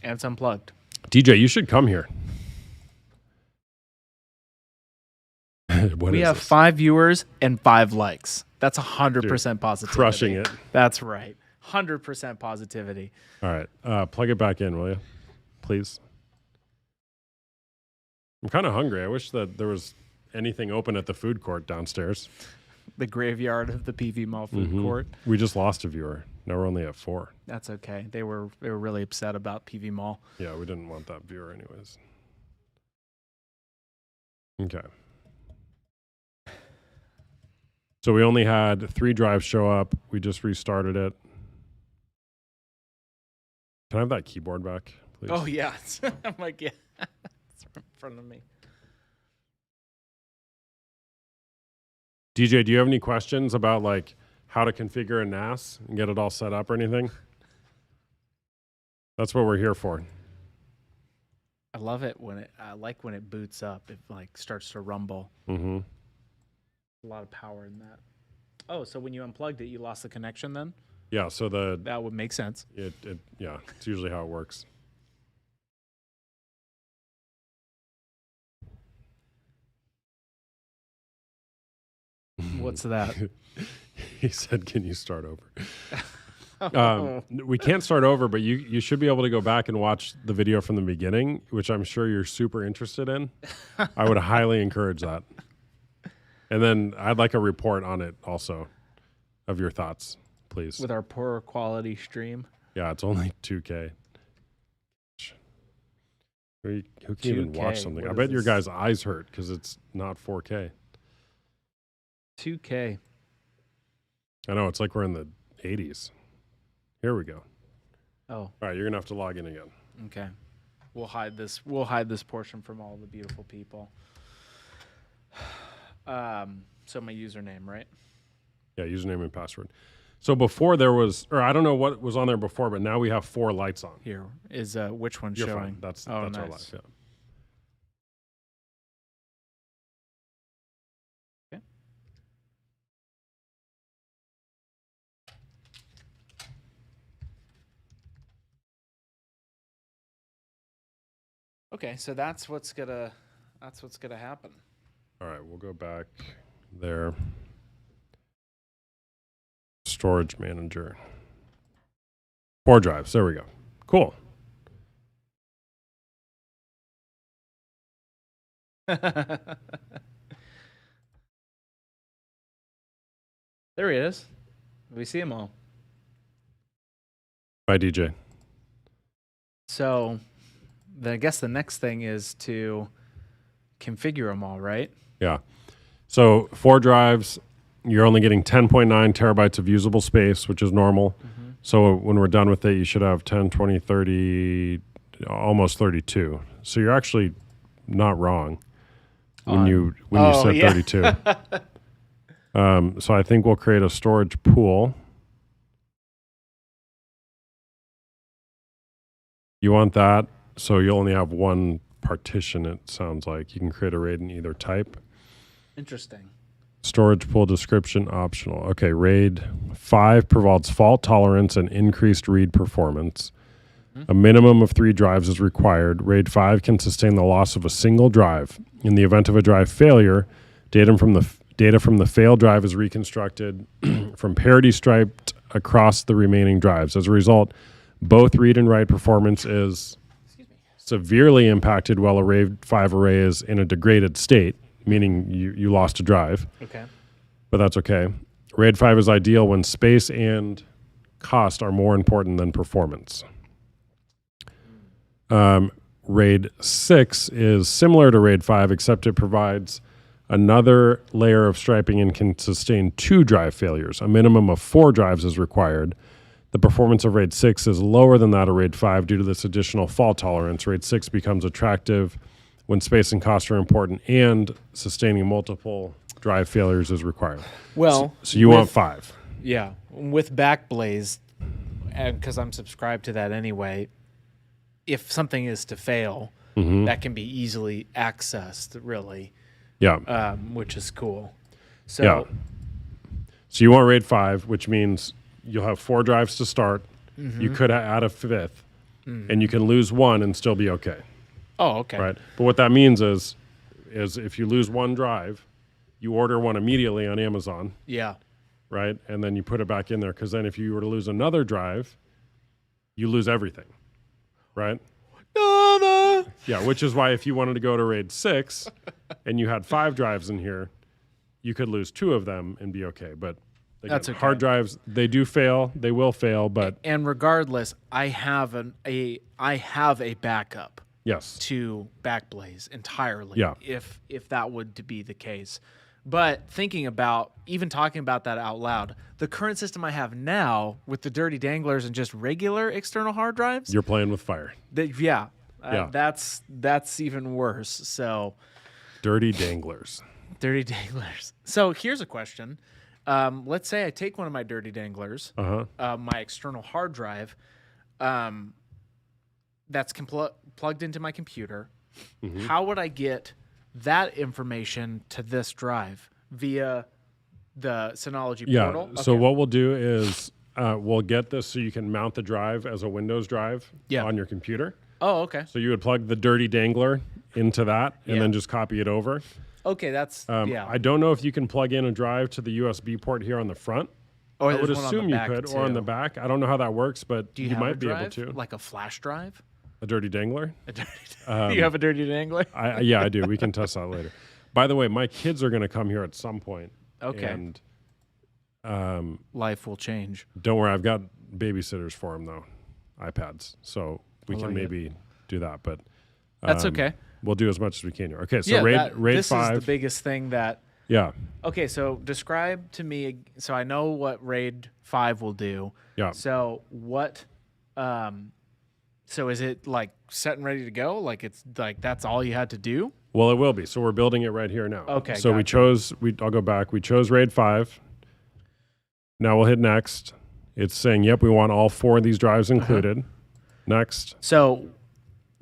And it's unplugged. DJ, you should come here. What We is have this? 5 viewers and 5 likes. That's 100% positivity. Crushing it. That's right. 100% positivity. All right, plug it back in, will you? Please. I'm kind of hungry. I wish that there was anything open at the food court downstairs. The graveyard of the PV Mall food court. We just lost a viewer. Now we're only at 4. That's okay. They were really upset about PV Mall. Yeah, we didn't want that viewer anyways. Okay. So we only had 3 drives show up. We just restarted it. Can I have that keyboard back, please? Oh yeah. I'm like, yeah. It's in front of me. DJ, do you have any questions about like how to configure a NAS and get it all set up or anything? That's what we're here for. I love it when I like when it boots up. It like starts to rumble. Mm-hmm. A lot of power in that. Oh, so when you unplugged it, you lost the connection then? Yeah, so That would make sense. yeah, it's usually how it works. What's that? He said, "Can you start over?" We can't start over, but you should be able to go back and watch the video from the beginning, which I'm sure you're super interested in. I would highly encourage that. And then I'd like a report on it also of your thoughts, please. With our poor quality stream. Yeah, it's only 2K. Who can even 2K, watch something? what I is bet your this? guys' eyes hurt because it's not 4K. 2K. I know, it's like we're in the 80s. Here we go. Oh, All right, you're going to have to log in again. okay. We'll hide this portion from all the beautiful people. So my username, right? Yeah, username and password. So before there was, or I don't know what was on there before, but now we have 4 lights on. Here is which one You're showing? fine. That's oh, our nice. life. Yeah. Okay. Okay, so that's what's gonna happen. All right, we'll go back there. Storage manager. 4 drives. There we go. Cool. There he is. We see him all. Bye, DJ. So I guess the next thing is to configure them all, right? Yeah. So 4 drives, you're only getting 10.9 terabytes of usable space, which is normal. Mm-hmm. So when we're done with it, you should have 10, 20, 30, almost 32. So you're actually not wrong when you said 32. So I think we'll create a storage pool. You want that, so you'll only have one partition, it sounds like. You can create a RAID in either type. Interesting. Storage pool description optional. Okay, RAID 5 provides fault tolerance and increased read performance. A minimum of 3 drives is required. RAID 5 can sustain the loss of a single drive. In the event of a drive failure, data from the failed drive is reconstructed from parity striped across the remaining drives. As a result, both read and write performance is severely impacted while a RAID 5 array is in a degraded state, meaning you lost a drive. Okay. But that's okay. RAID 5 is ideal when space and cost are more important than performance. RAID 6 is similar to RAID 5, except it provides another layer of striping and can sustain 2 drive failures. A minimum of 4 drives is required. The performance of RAID 6 is lower than that of RAID 5 due to this additional fault tolerance. RAID 6 becomes attractive when space and cost are important and sustaining multiple drive failures is required. Well, so you want 5. Yeah, with Backblaze, and because I'm subscribed to that anyway, if something is to fail, that can be easily accessed, really. Yeah. Which is cool. So, yeah. So you want RAID 5, which means you'll have 4 drives to start. You could add a 5th, and you can lose 1 and still be okay. Oh, okay. Right. But what that means is if you lose 1 drive, you order one immediately on Amazon. Yeah. Right. And then you put it back in there, because then if you were to lose another drive, you lose everything. Right. Yeah. Which is why if you wanted to go to RAID 6 and you had 5 drives in here, you could lose 2 of them and be okay. But again, that's okay. Hard drives, they do fail. They will fail. But and regardless, I have a backup. Yes. To Backblaze entirely. Yeah. If that would to be the case. But talking about that out loud, the current system I have now with the dirty danglers and just regular external hard drives, you're playing with fire. Yeah. That's even worse. So dirty danglers. Dirty danglers. So here's a question. Let's say I take one of my dirty danglers, my external hard drive, that's plugged into my computer. How would I get that information to this drive via the Synology portal? So what we'll do is we'll get this so you can mount the drive as a Windows drive on your computer. Oh, okay. So you would plug the dirty dangler into that and then just copy it over. Okay, that's I don't know if you can plug in a drive to the USB port here on the front. Oh, I would assume you could, or on the back. I don't know how that works, but you might be able to. Like a flash drive? A dirty dangler? You have a dirty dangler? Yeah, I do. We can test that later. By the way, my kids are going to come here at some point. Okay. And life will change. Don't worry, I've got babysitters for them though, iPads, so we can maybe do that. But that's okay. We'll do as much as we can here. Okay, so RAID 5. This is the biggest thing that. Yeah. Okay, so describe to me. So I know what RAID 5 will do. Yeah. So what? So is it like set and ready to go? Like it's like that's all you had to do? Well, it will be. So we're building it right here now. Okay. So I'll go back. We chose RAID 5. Now we'll hit next. It's saying, yep, we want all 4 of these drives included. Next. So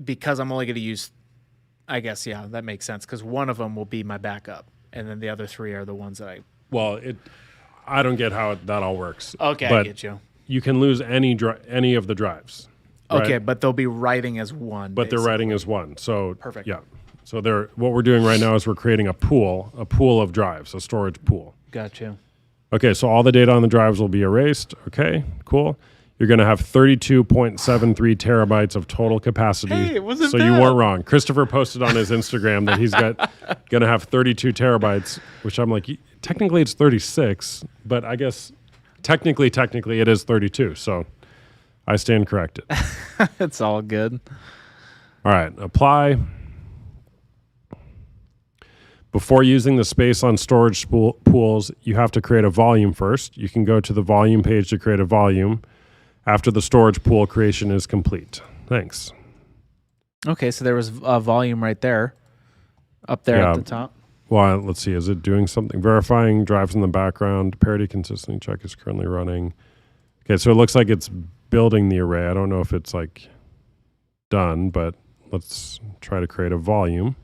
because I'm only going to use, I guess, yeah, that makes sense. Because one of them will be my backup. And then the other 3 are the ones that I don't get how that all works. Okay, but I get you. You can lose any of the drives. Right? Okay, but they'll be writing as one. But they're writing as one. So perfect. Yeah. So what we're doing right now is we're creating a pool of drives, a storage pool. Gotcha. Okay, so all the data on the drives will be erased. Okay, cool. you're going to have 32.73 terabytes of total capacity. Hey, it wasn't so bad. you weren't wrong. Christopher posted on his Instagram that he's going to have 32 terabytes, which I'm like, technically it's 36, but I guess technically it is 32. So I stand corrected. It's all good. All right, apply. Before using the space on storage pools, you have to create a volume first. You can go to the volume page to create a volume after the storage pool creation is complete. Thanks. Okay, so there was a volume right there, up there Yeah. at the top. Well, let's see. Is it doing something? Verifying drives in the background. Parity consistency check is currently running. Okay, so it looks like it's building the array. I don't know if it's like done, but let's try to create a volume.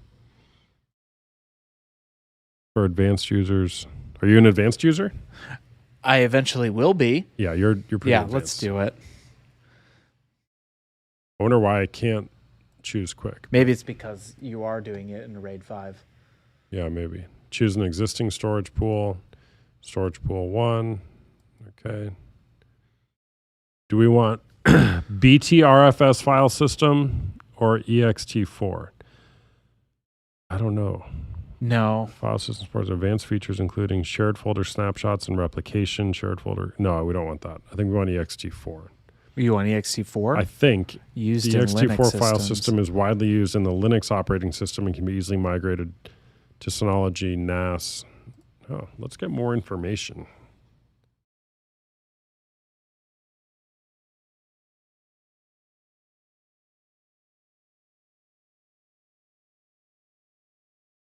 For advanced users. Are you an advanced user? I eventually will be. Yeah, you're pretty Yeah, advanced. let's do it. I wonder why I can't choose quick. Maybe it's because you are doing it in RAID 5. Yeah, maybe. Choose an existing storage pool. Storage pool 1. Okay. Do we want BTRFS file system or ext4? I don't know. No. File system supports advanced features including shared folder snapshots and replication, shared folder. No, we don't want that. I think we want ext4. You want ext4? I think used the in ext4 Linux file systems. system is widely used in the Linux operating system and can be easily migrated to Synology NAS. Oh, let's get more information.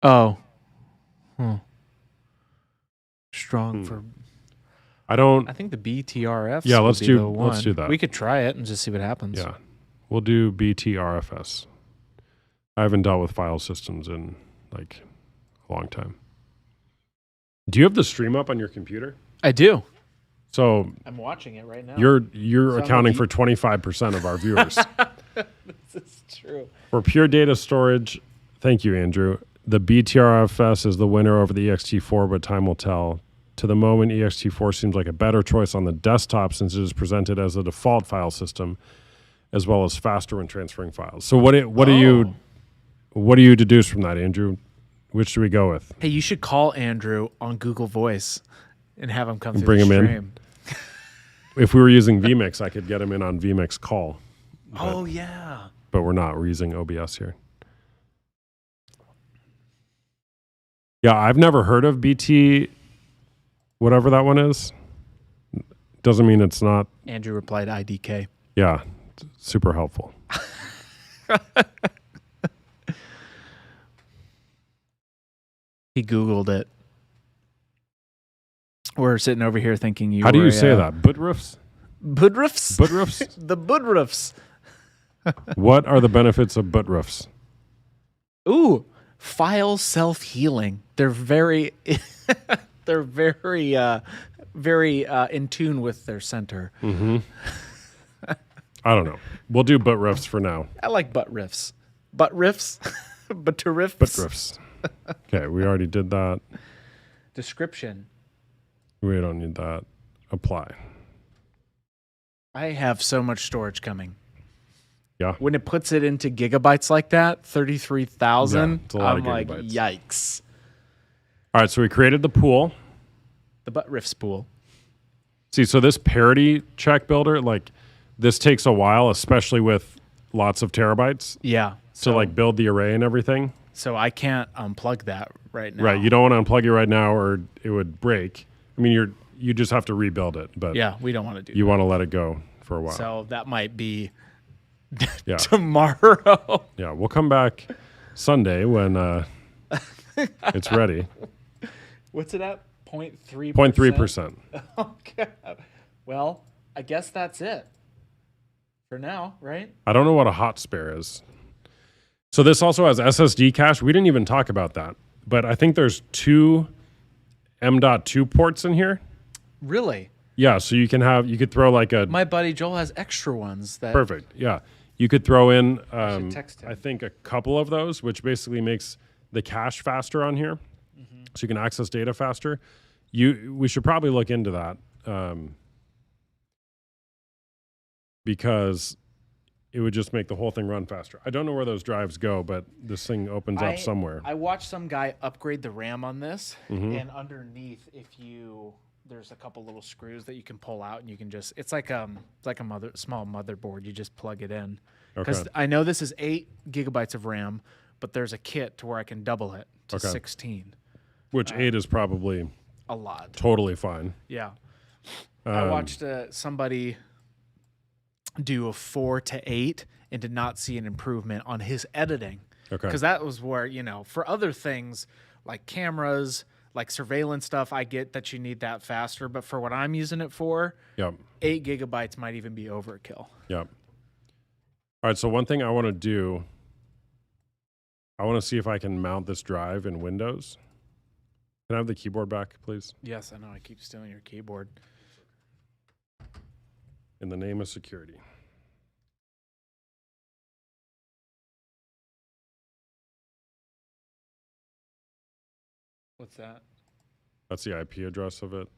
Oh. Strong for... I don't. I think the BTRFs Yeah, would let's be do- the one. let's do that. We could try it and just see what happens. Yeah, we'll do BTRFS. I haven't dealt with file systems in like a long time. Do you have the stream up on your computer? I do. So I'm watching it right now. you're Sound accounting like for 25% of our viewers. This is true. For pure data storage, thank you, Andrew. The BTRFS is the winner over the ext4, but time will tell. To the moment, ext4 seems like a better choice on the desktop since it is presented as a default file system, as well as faster when transferring files. So what do you deduce from that, Andrew? Which do we go with? Hey, you should call Andrew on Google Voice and have him come through Bring the him in? stream. If we were using vMix, I could get him in on vMix call, Oh, yeah. but we're not. We're using OBS here. Yeah, I've never heard of BT, whatever that one is. Doesn't mean it's not. Andrew replied IDK. Yeah, super helpful. He Googled it. We're sitting over here thinking you How do were you say that? Budrufs? Budrufs? Budrufs? The Budrufs. What are the benefits of Budrufs? Ooh, file self-healing. They're very they're very in tune with their center. I don't know. We'll do Budrufs for now. I like butt riffs. Butt riffs? But to riffs? Budrufs. Okay, we already did that. Description. We don't need that. Apply. I have so much storage coming. Yeah. When it puts it into gigabytes like that, 33,000, Yeah, it's a lot I'm of like, gigabytes. yikes. All right, so we created the pool. The butt riffs pool. See, so this parity check builder, like this takes a while, especially with lots of terabytes Yeah. to like build the array and everything. So I can't unplug that right now. Right. You don't want to unplug it right now or it would break. I mean, you just have to rebuild it, but Yeah, we don't want to do you want to let it go for a while. that. So that might be Yeah. tomorrow. Yeah, we'll come back Sunday when it's ready. What's it at? 0.3%? 0.3%. Okay. Well, I guess that's it for now, right? I don't know what a hot spare is. So this also has SSD cache. We didn't even talk about that, but I think there's 2 M.2 ports in here. Really? Yeah, so you could throw like a My buddy Joel has extra ones that perfect. Yeah, you could throw in should text him. I think a couple of those, which basically makes the cache faster on here, so you can access data faster. We should probably look into that. because it would just make the whole thing run faster. I don't know where those drives go, but this thing opens up somewhere. I watched some guy upgrade the RAM on this, and underneath, there's a couple little screws that you can pull out, and you can just it's like a small motherboard. You just plug it in. Because I know this is 8 gigabytes of RAM, but there's a kit to where I can double it to 16. Which 8 is probably a lot. Totally fine. Yeah. I watched somebody do a 4 to 8 and did not see an improvement on his editing. Okay. Because that was where, for other things like cameras, like surveillance stuff, I get that you need that faster. But for what I'm using it for, 8 gigabytes might even be overkill. Yep. All right. So one thing I want to do, I want to see if I can mount this drive in Windows. Can I have the keyboard back, please? Yes, I know. I keep stealing your keyboard. In the name of security. What's that? That's the IP address of it.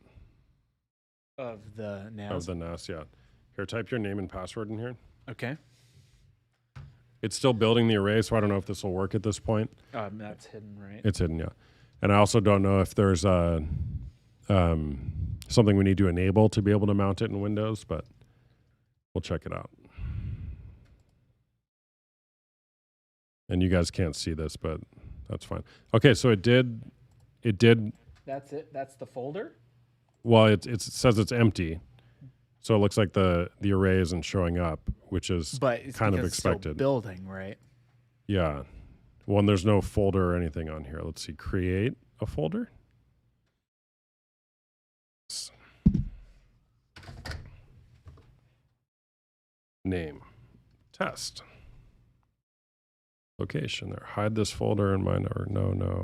Of the NAS? Of the NAS, yeah. Here, type your name and password in here. Okay. It's still building the array, so I don't know if this will work at this point. That's hidden, right? It's hidden, yeah. And I also don't know if there's something we need to enable to be able to mount it in Windows, but we'll check it out. And you guys can't see this, but that's fine. Okay, so it did. That's it? That's the folder? Well, it says it's empty. So it looks like the array isn't showing up, which is kind of expected. It's still building, right? Yeah. Well, and there's no folder or anything on here. Let's see. Create a folder. Name. Test. Location there. Hide this folder in mine. Or no.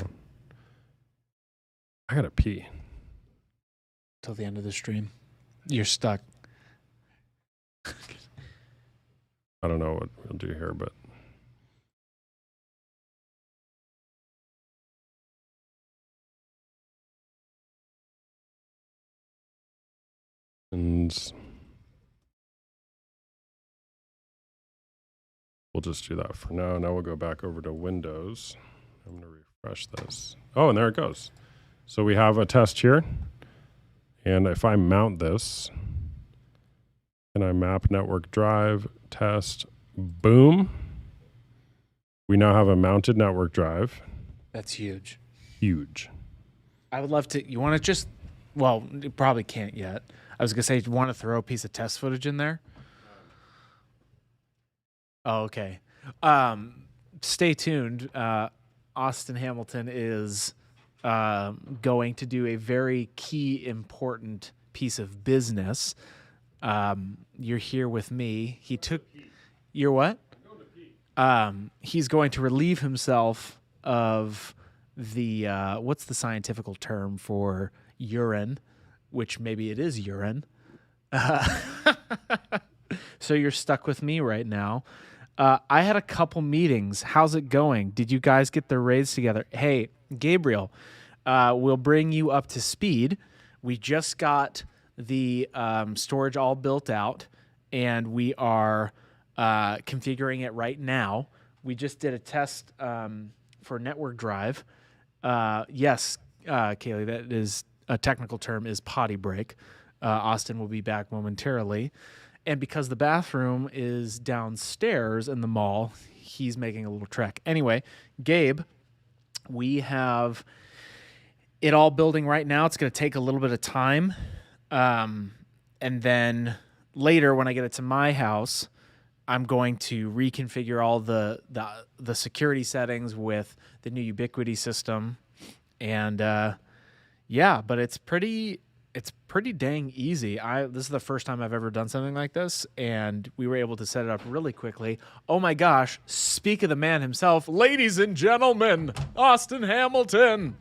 I gotta pee. Till the end of the stream. You're stuck. I don't know what we'll do here, but. And we'll just do that for now. Now we'll go back over to Windows. I'm going to refresh this. Oh, and there it goes. So we have a test here. And if I mount this, and I map network drive, test, boom. We now have a mounted network drive. That's huge. Huge. I would love to. You want to just, well, you probably can't yet. I was going to say, you want to throw a piece of test footage in there? Oh, okay. Stay tuned. Austin Hamilton is going to do a very key, important piece of business. You're here with me. He took... You're what? He's going to relieve himself of the... what's the scientific term for urine? Which maybe it is urine. So you're stuck with me right now. I had a couple meetings. How's it going? Did you guys get the raids together? Hey, Gabriel, we'll bring you up to speed. We just got the storage all built out, and we are configuring it right now. We just did a test for network drive. Yes, Kaylee, that is a technical term, is potty break. Austin will be back momentarily. And because the bathroom is downstairs in the mall, he's making a little trek. Anyway, Gabe, we have it all building right now. It's going to take a little bit of time. And then later when I get it to my house, I'm going to reconfigure all the security settings with the new Ubiquity system. And yeah, but it's pretty dang easy. This is the first time I've ever done something like this, and we were able to set it up really quickly. Oh my gosh, speak of the man himself, ladies and gentlemen, Austin Hamilton.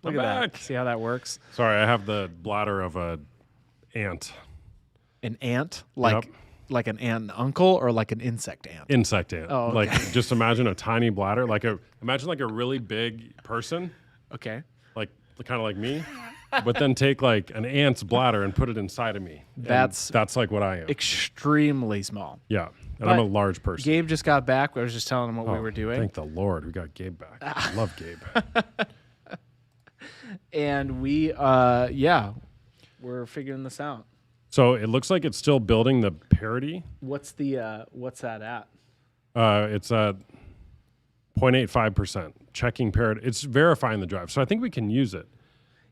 Look at that. See how that works? Sorry, I have the bladder of a ant. An ant? Like an aunt and uncle, or like an insect ant? Insect ant. Oh, okay. Like, just imagine a tiny bladder. Imagine like a really big person. Okay. Like, kind of like me. but then take like an ant's bladder and put it inside of me. And That's like what I am. extremely small. Yeah. And I'm a But large person. Gabe just got back. I was just telling him what we Oh, were doing. Thank the Lord we got Gabe back. I love Gabe. And we're figuring this out. So it looks like it's still building the parity. What's that at? It's at 0.85%. Checking parity. It's verifying the drive. So I think we can use it.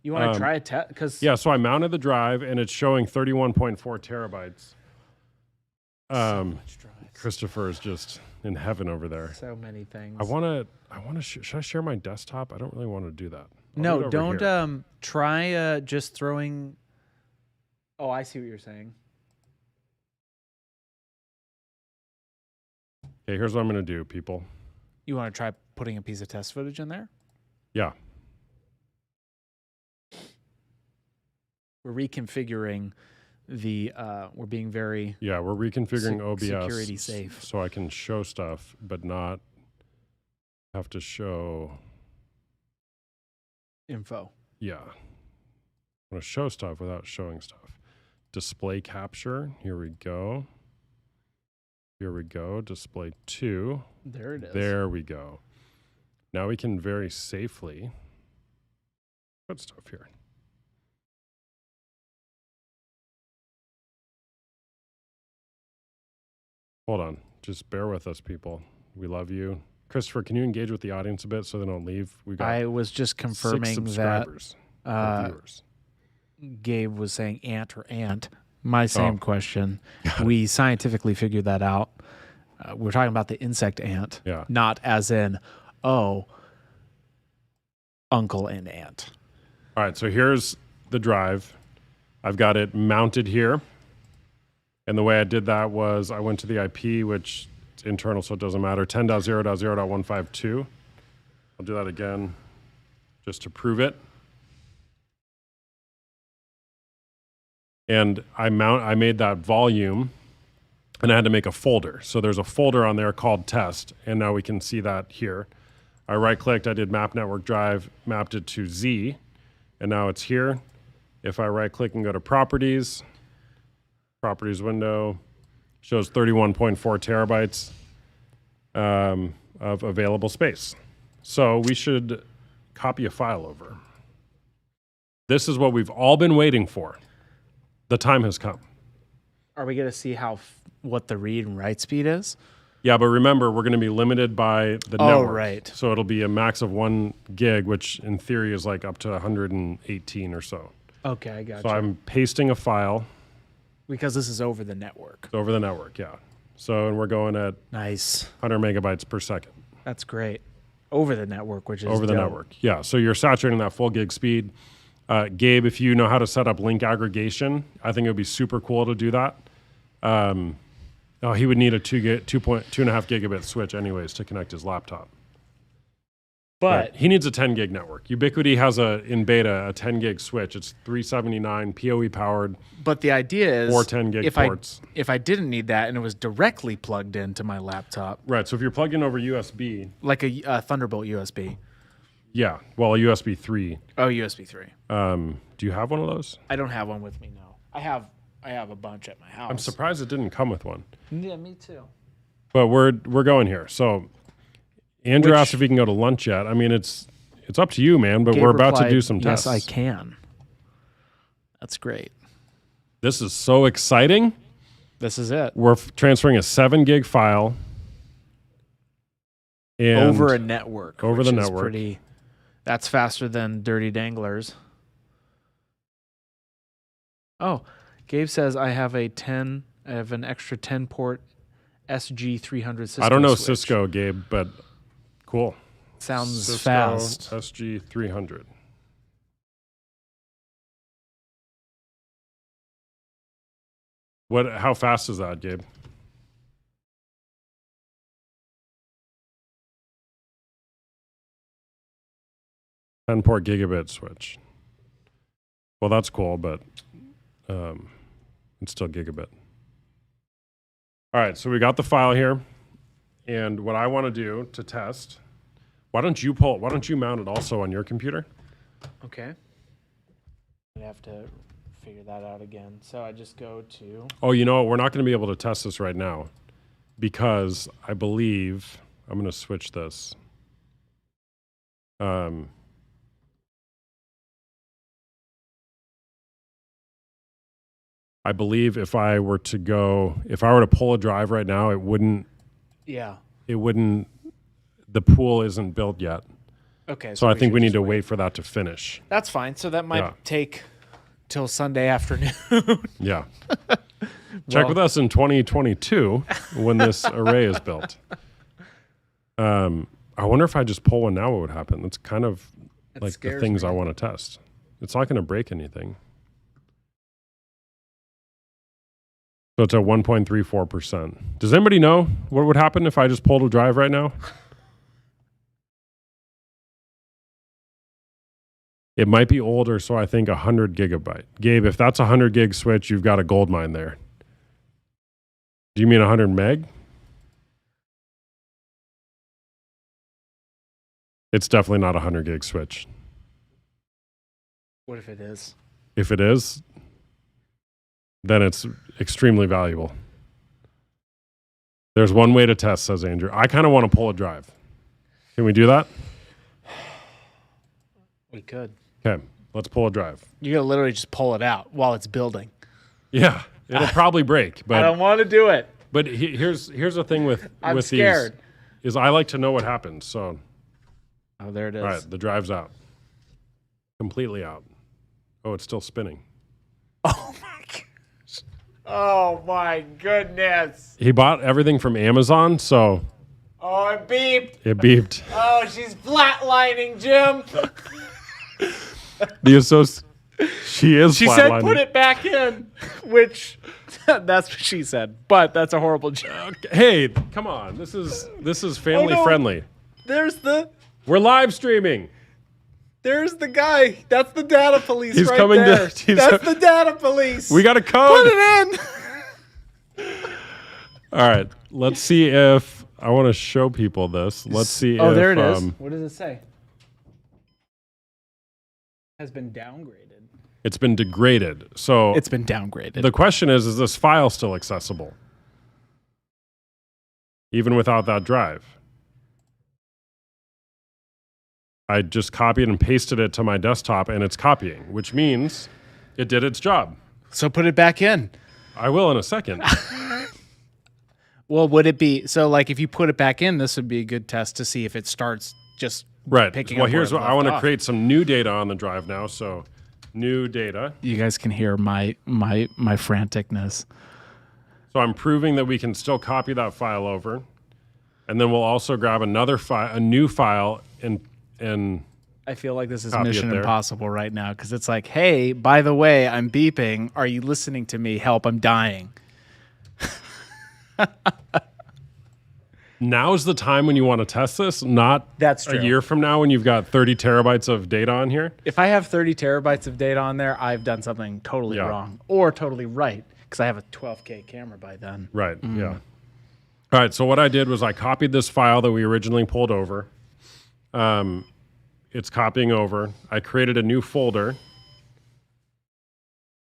You want to try a test? Because Yeah, so I mounted the drive and it's showing 31.4 terabytes. so much drives. Christopher is just in heaven over there. So many things. I want to should I share my desktop? I don't really want to do that. I'll No, do it over don't here. try just throwing. Oh, I see what you're saying. Okay, here's what I'm going to do, people. You want to try putting a piece of test footage in there? Yeah. We're reconfiguring the we're being very Yeah, we're reconfiguring OBS security safe. so I can show stuff but not have to show. info. Yeah. I want to show stuff without showing stuff. Display capture. Here we go. Here we go. Display 2. There it is. There we go. Now we can very safely put stuff here. Hold on. Just bear with us, people. We love you. Christopher, can you engage with the audience a bit so they don't leave? We got I was just 6 confirming that subscribers and viewers. Gabe was saying ant or ant. My same Oh. question. We scientifically figured that out. We're talking about the insect ant, Yeah. not as in, oh, uncle and aunt. All right, so here's the drive. I've got it mounted here. And the way I did that was I went to the IP, which is internal, so it doesn't matter, 10.0.0.152. I'll do that again just to prove it. And I made that volume, and I had to make a folder. So there's a folder on there called test, and now we can see that here. I right-clicked, I did map network drive, mapped it to Z, and now it's here. If I right-click and go to properties window, shows 31.4 terabytes of available space. So we should copy a file over. This is what we've all been waiting for. The time has come. Are we going to see what the read and write speed is? Yeah, but remember, we're going to be limited by the Oh, network. right. So it'll be a max of 1 gig, which in theory is like up to 118 or so. Okay, I got So you. I'm pasting a file Because this is over the network. over the network, yeah. So and we're going at Nice. 100 megabytes per second. That's great. Over the network, which is Over the dope. network. Yeah, so you're saturating that full gig speed. Gabe, if you know how to set up link aggregation, I think it would be super cool to do that. He would need a 2.5 gigabit switch anyways to connect his laptop. But he needs a 10 gig network. Ubiquiti has in beta a 10 gig switch. It's 379 PoE powered. But the idea is, Or 10 gig if ports. if I didn't need that and it was directly plugged into my laptop, Right. So if you're plugged in over USB, like a Thunderbolt USB. yeah. Well, a USB 3. Oh, USB 3. Do you have one of those? I don't have one with me now. I have a bunch at my house. I'm surprised it didn't come with one. Yeah, me too. But we're going here. So Andrew asked if he can go to lunch yet. I mean, it's up to you, man. But Gabe we're about to replied, do some tests. Yes, I can. That's great. This is so exciting. This is it. We're transferring a 7 gig file. And Over a network. over which the is network. That's faster than Dirty Danglers. Oh, Gabe says I have an extra 10 port SG300 Cisco I don't know switch. Cisco, Gabe, but cool. Sounds Cisco fast. SG300. How fast is that, Gabe? Port gigabit switch. Well, that's cool, but it's still gigabit. All right, so we got the file here, and what I want to do to test, why don't you mount it also on your computer? Okay. I'd have to figure that out again. So I just go to... Oh, you know what? We're not going to be able to test this right now because I believe I'm going to switch this. I believe if I were to pull a drive right now, it wouldn't, the pool isn't built yet. Okay. So I think we should need just to wait for that to finish. That's fine. So that might Yeah. take till Sunday afternoon. Yeah. Check with us in 2022 when this array is built. I wonder if I just pull one now, what would happen? That's kind of like the scares things me. I want to test. It's not going to break anything. So it's at 1.34%. Does anybody know what would happen if I just pulled a drive right now? It might be older, so I think 100 gigabyte. Gabe, if that's a 100 gig switch, you've got a gold mine there. Do you mean 100 meg? It's definitely not a 100 gig switch. What if it is? If it is, then it's extremely valuable. There's one way to test, says Andrew. I kind of want to pull a drive. Can we do that? We could. Okay, let's pull a drive. You gotta literally just pull it out while it's building. Yeah, it'll probably break, I don't but want to do it. here's the thing with I'm scared. these is I like to know what happens. So Oh, there it is. all right, the drive's out, completely out. Oh, it's still spinning. Oh my gosh. Oh my goodness. He bought everything from Amazon, so Oh, it beeped. it beeped. Oh, she's flatlining, Jim. She is. She said flatlining. put it back in, which that's what she said. But that's a horrible joke. Hey, come on! This is family no. friendly. We're live streaming. There's the guy. That's the data police He's right coming there. to- That's the data police. We got a code. Put it in. All right, let's see if I want to show people this. Let's see. Oh, if, there it is. What does it say? Has been downgraded. It's been degraded. So It's been downgraded. the question is this file still accessible? Even without that drive? I just copied and pasted it to my desktop and it's copying, which means it did its job. So put it back in. I will in a second. Well, would it be so? Like, if you put it back in, this would be a good test to see if it starts just Right. picking Well, up here's where what it I want left to off. create some new data on the drive now. So new data. You guys can hear my franticness. So I'm proving that we can still copy that file over. And then we'll also grab another file, a new file, and I feel like this is Copy it Mission there. Impossible right now because it's like, hey, by the way, I'm beeping. Are you listening to me? Help, I'm dying. now's the time when you want to test this, not That's a true. year from now when you've got 30 terabytes of data on here. If I have 30 terabytes of data on there, I've done something totally Yeah. wrong or totally right because I have a 12K camera by then. Right. Yeah. All right. So what I did was I copied this file that we originally pulled over. It's copying over. I created a new folder,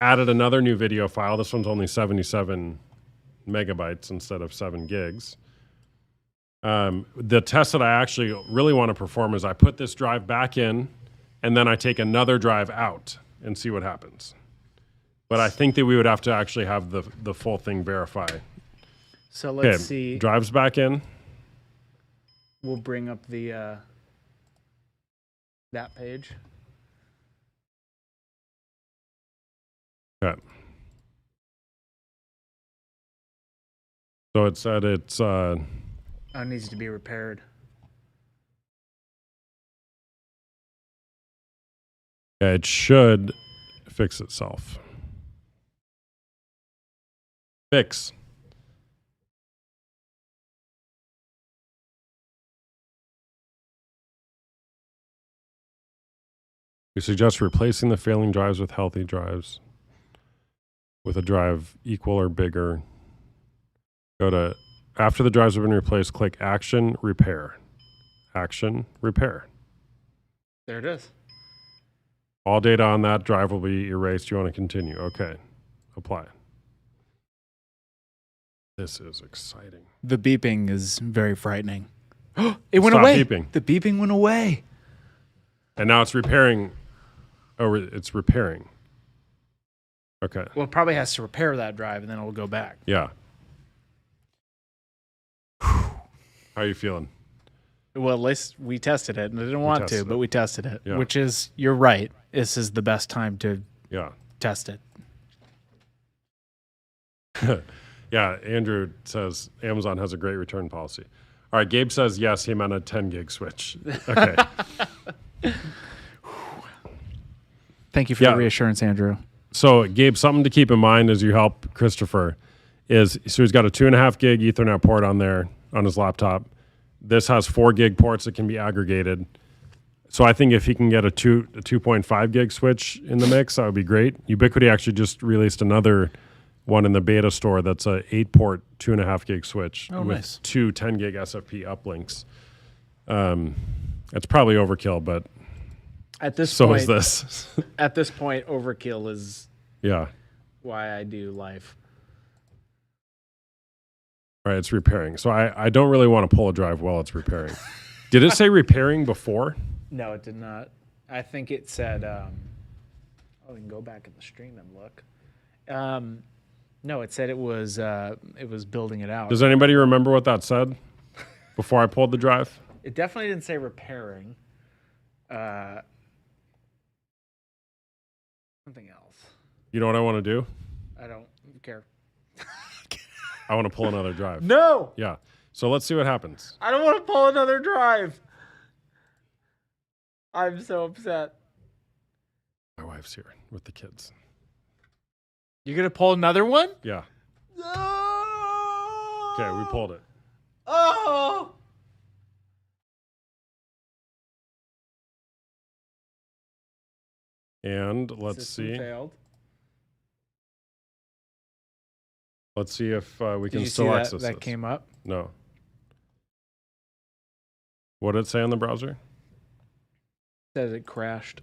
added another new video file. This one's only 77 megabytes instead of 7 gigs. The test that I actually really want to perform is I put this drive back in, and then I take another drive out and see what happens. But I think that we would have to actually have the full thing verify. So let's see. Drives back in. We'll bring up the that page. Okay. So it said it's Oh, it needs to be repaired. yeah, it should fix itself. Fix. We suggest replacing the failing drives with healthy drives with a drive equal or bigger. Go to, after the drives have been replaced, click Action, Repair. Action, Repair. There it is. All data on that drive will be erased. You want to continue? Okay. Apply. This is exciting. The beeping is very frightening. It went Stop away. beeping. The beeping went away. And now it's repairing. Oh, it's repairing. Okay. Well, it probably has to repair that drive, and then it'll go back. Yeah. How are you feeling? Well, at least we tested it, and I didn't want to, tested but it. we tested it, Yeah. which is, you're right. This is the best time to Yeah. test it. Yeah. Andrew says Amazon has a great return policy. All right. Gabe says yes. He meant a 10 gig switch. Okay. Thank you for Yeah. the reassurance, Andrew. So, Gabe, something to keep in mind as you help Christopher is, so he's got a 2.5 gig Ethernet port on there on his laptop. This has 4 gig ports that can be aggregated. So I think if he can get a 2.5 gig switch in the mix, that would be great. Ubiquiti actually just released another one in the beta store that's a 8-port 2.5 gig switch with nice. 2 10 gig SFP uplinks. It's probably overkill, but At this so point, is this. At this point, overkill is Yeah. why I do life. All right, it's repairing. So I don't really want to pull a drive while it's repairing. Did it say repairing before? No, it did not. I think it said, we can go back in the stream and look. No, it said it was building it out. Does anybody remember what that said before I pulled the drive? It definitely didn't say repairing. Something else. You know what I want to do? I don't care. I want to pull another drive. No, Yeah. So let's see what happens. I don't want to pull another drive. I'm so upset. My wife's here with the kids. You're going to pull another one? Yeah. No. Okay, we pulled it. Oh. And let's System see. failed. Let's see if we Did can you still see access that this. came up? No. What did it say on the browser? Says it crashed.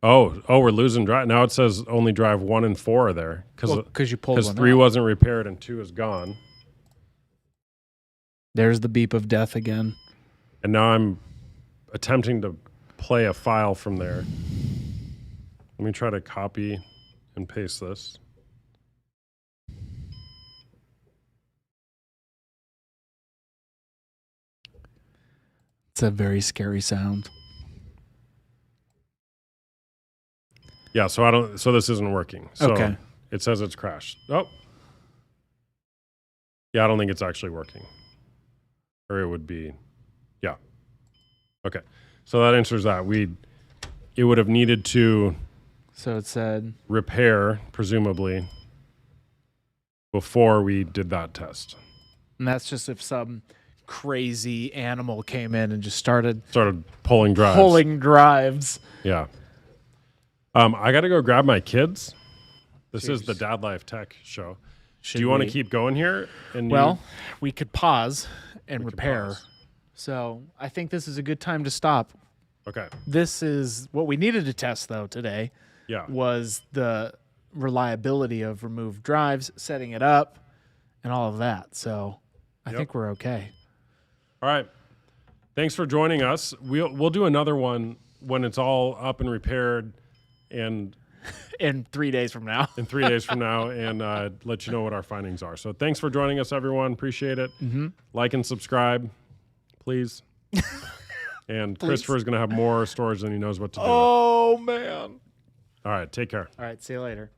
Oh, we're losing drive. Now it says only drive 1 and 4 are there Because you pulled one 3 out. wasn't repaired and 2 is gone. There's the beep of death again. And now I'm attempting to play a file from there. Let me try to copy and paste this. It's a very scary sound. Yeah, so this isn't working. So Okay. it says it's crashed. Oh. Yeah, I don't think it's actually working. Or it would be, yeah. Okay. So that answers that. It would have needed to So it said, repair, presumably, before we did that test. and that's just if some crazy animal came in and just started Started pulling drives. pulling drives. Yeah. I got to go grab my kids. This is the Cheers. DadLife Tech show. Should Do you want to we? keep going here? And Well, we could pause and We could repair. pause. So I think this is a good time to stop. okay. This is what we needed to test, though, today Yeah. was the reliability of removed drives, setting it up, and all of that. So I Yep. think we're okay. All right. Thanks for joining us. We'll do another one when it's all up and repaired and In 3 days from now. in 3 days from now and let you know what our findings are. So thanks for joining us, everyone. Appreciate it. Mm-hmm. Like and subscribe, please. And Christopher's going to have more storage than he knows what to do with. Oh, man. All right. Take care. All right. See you later.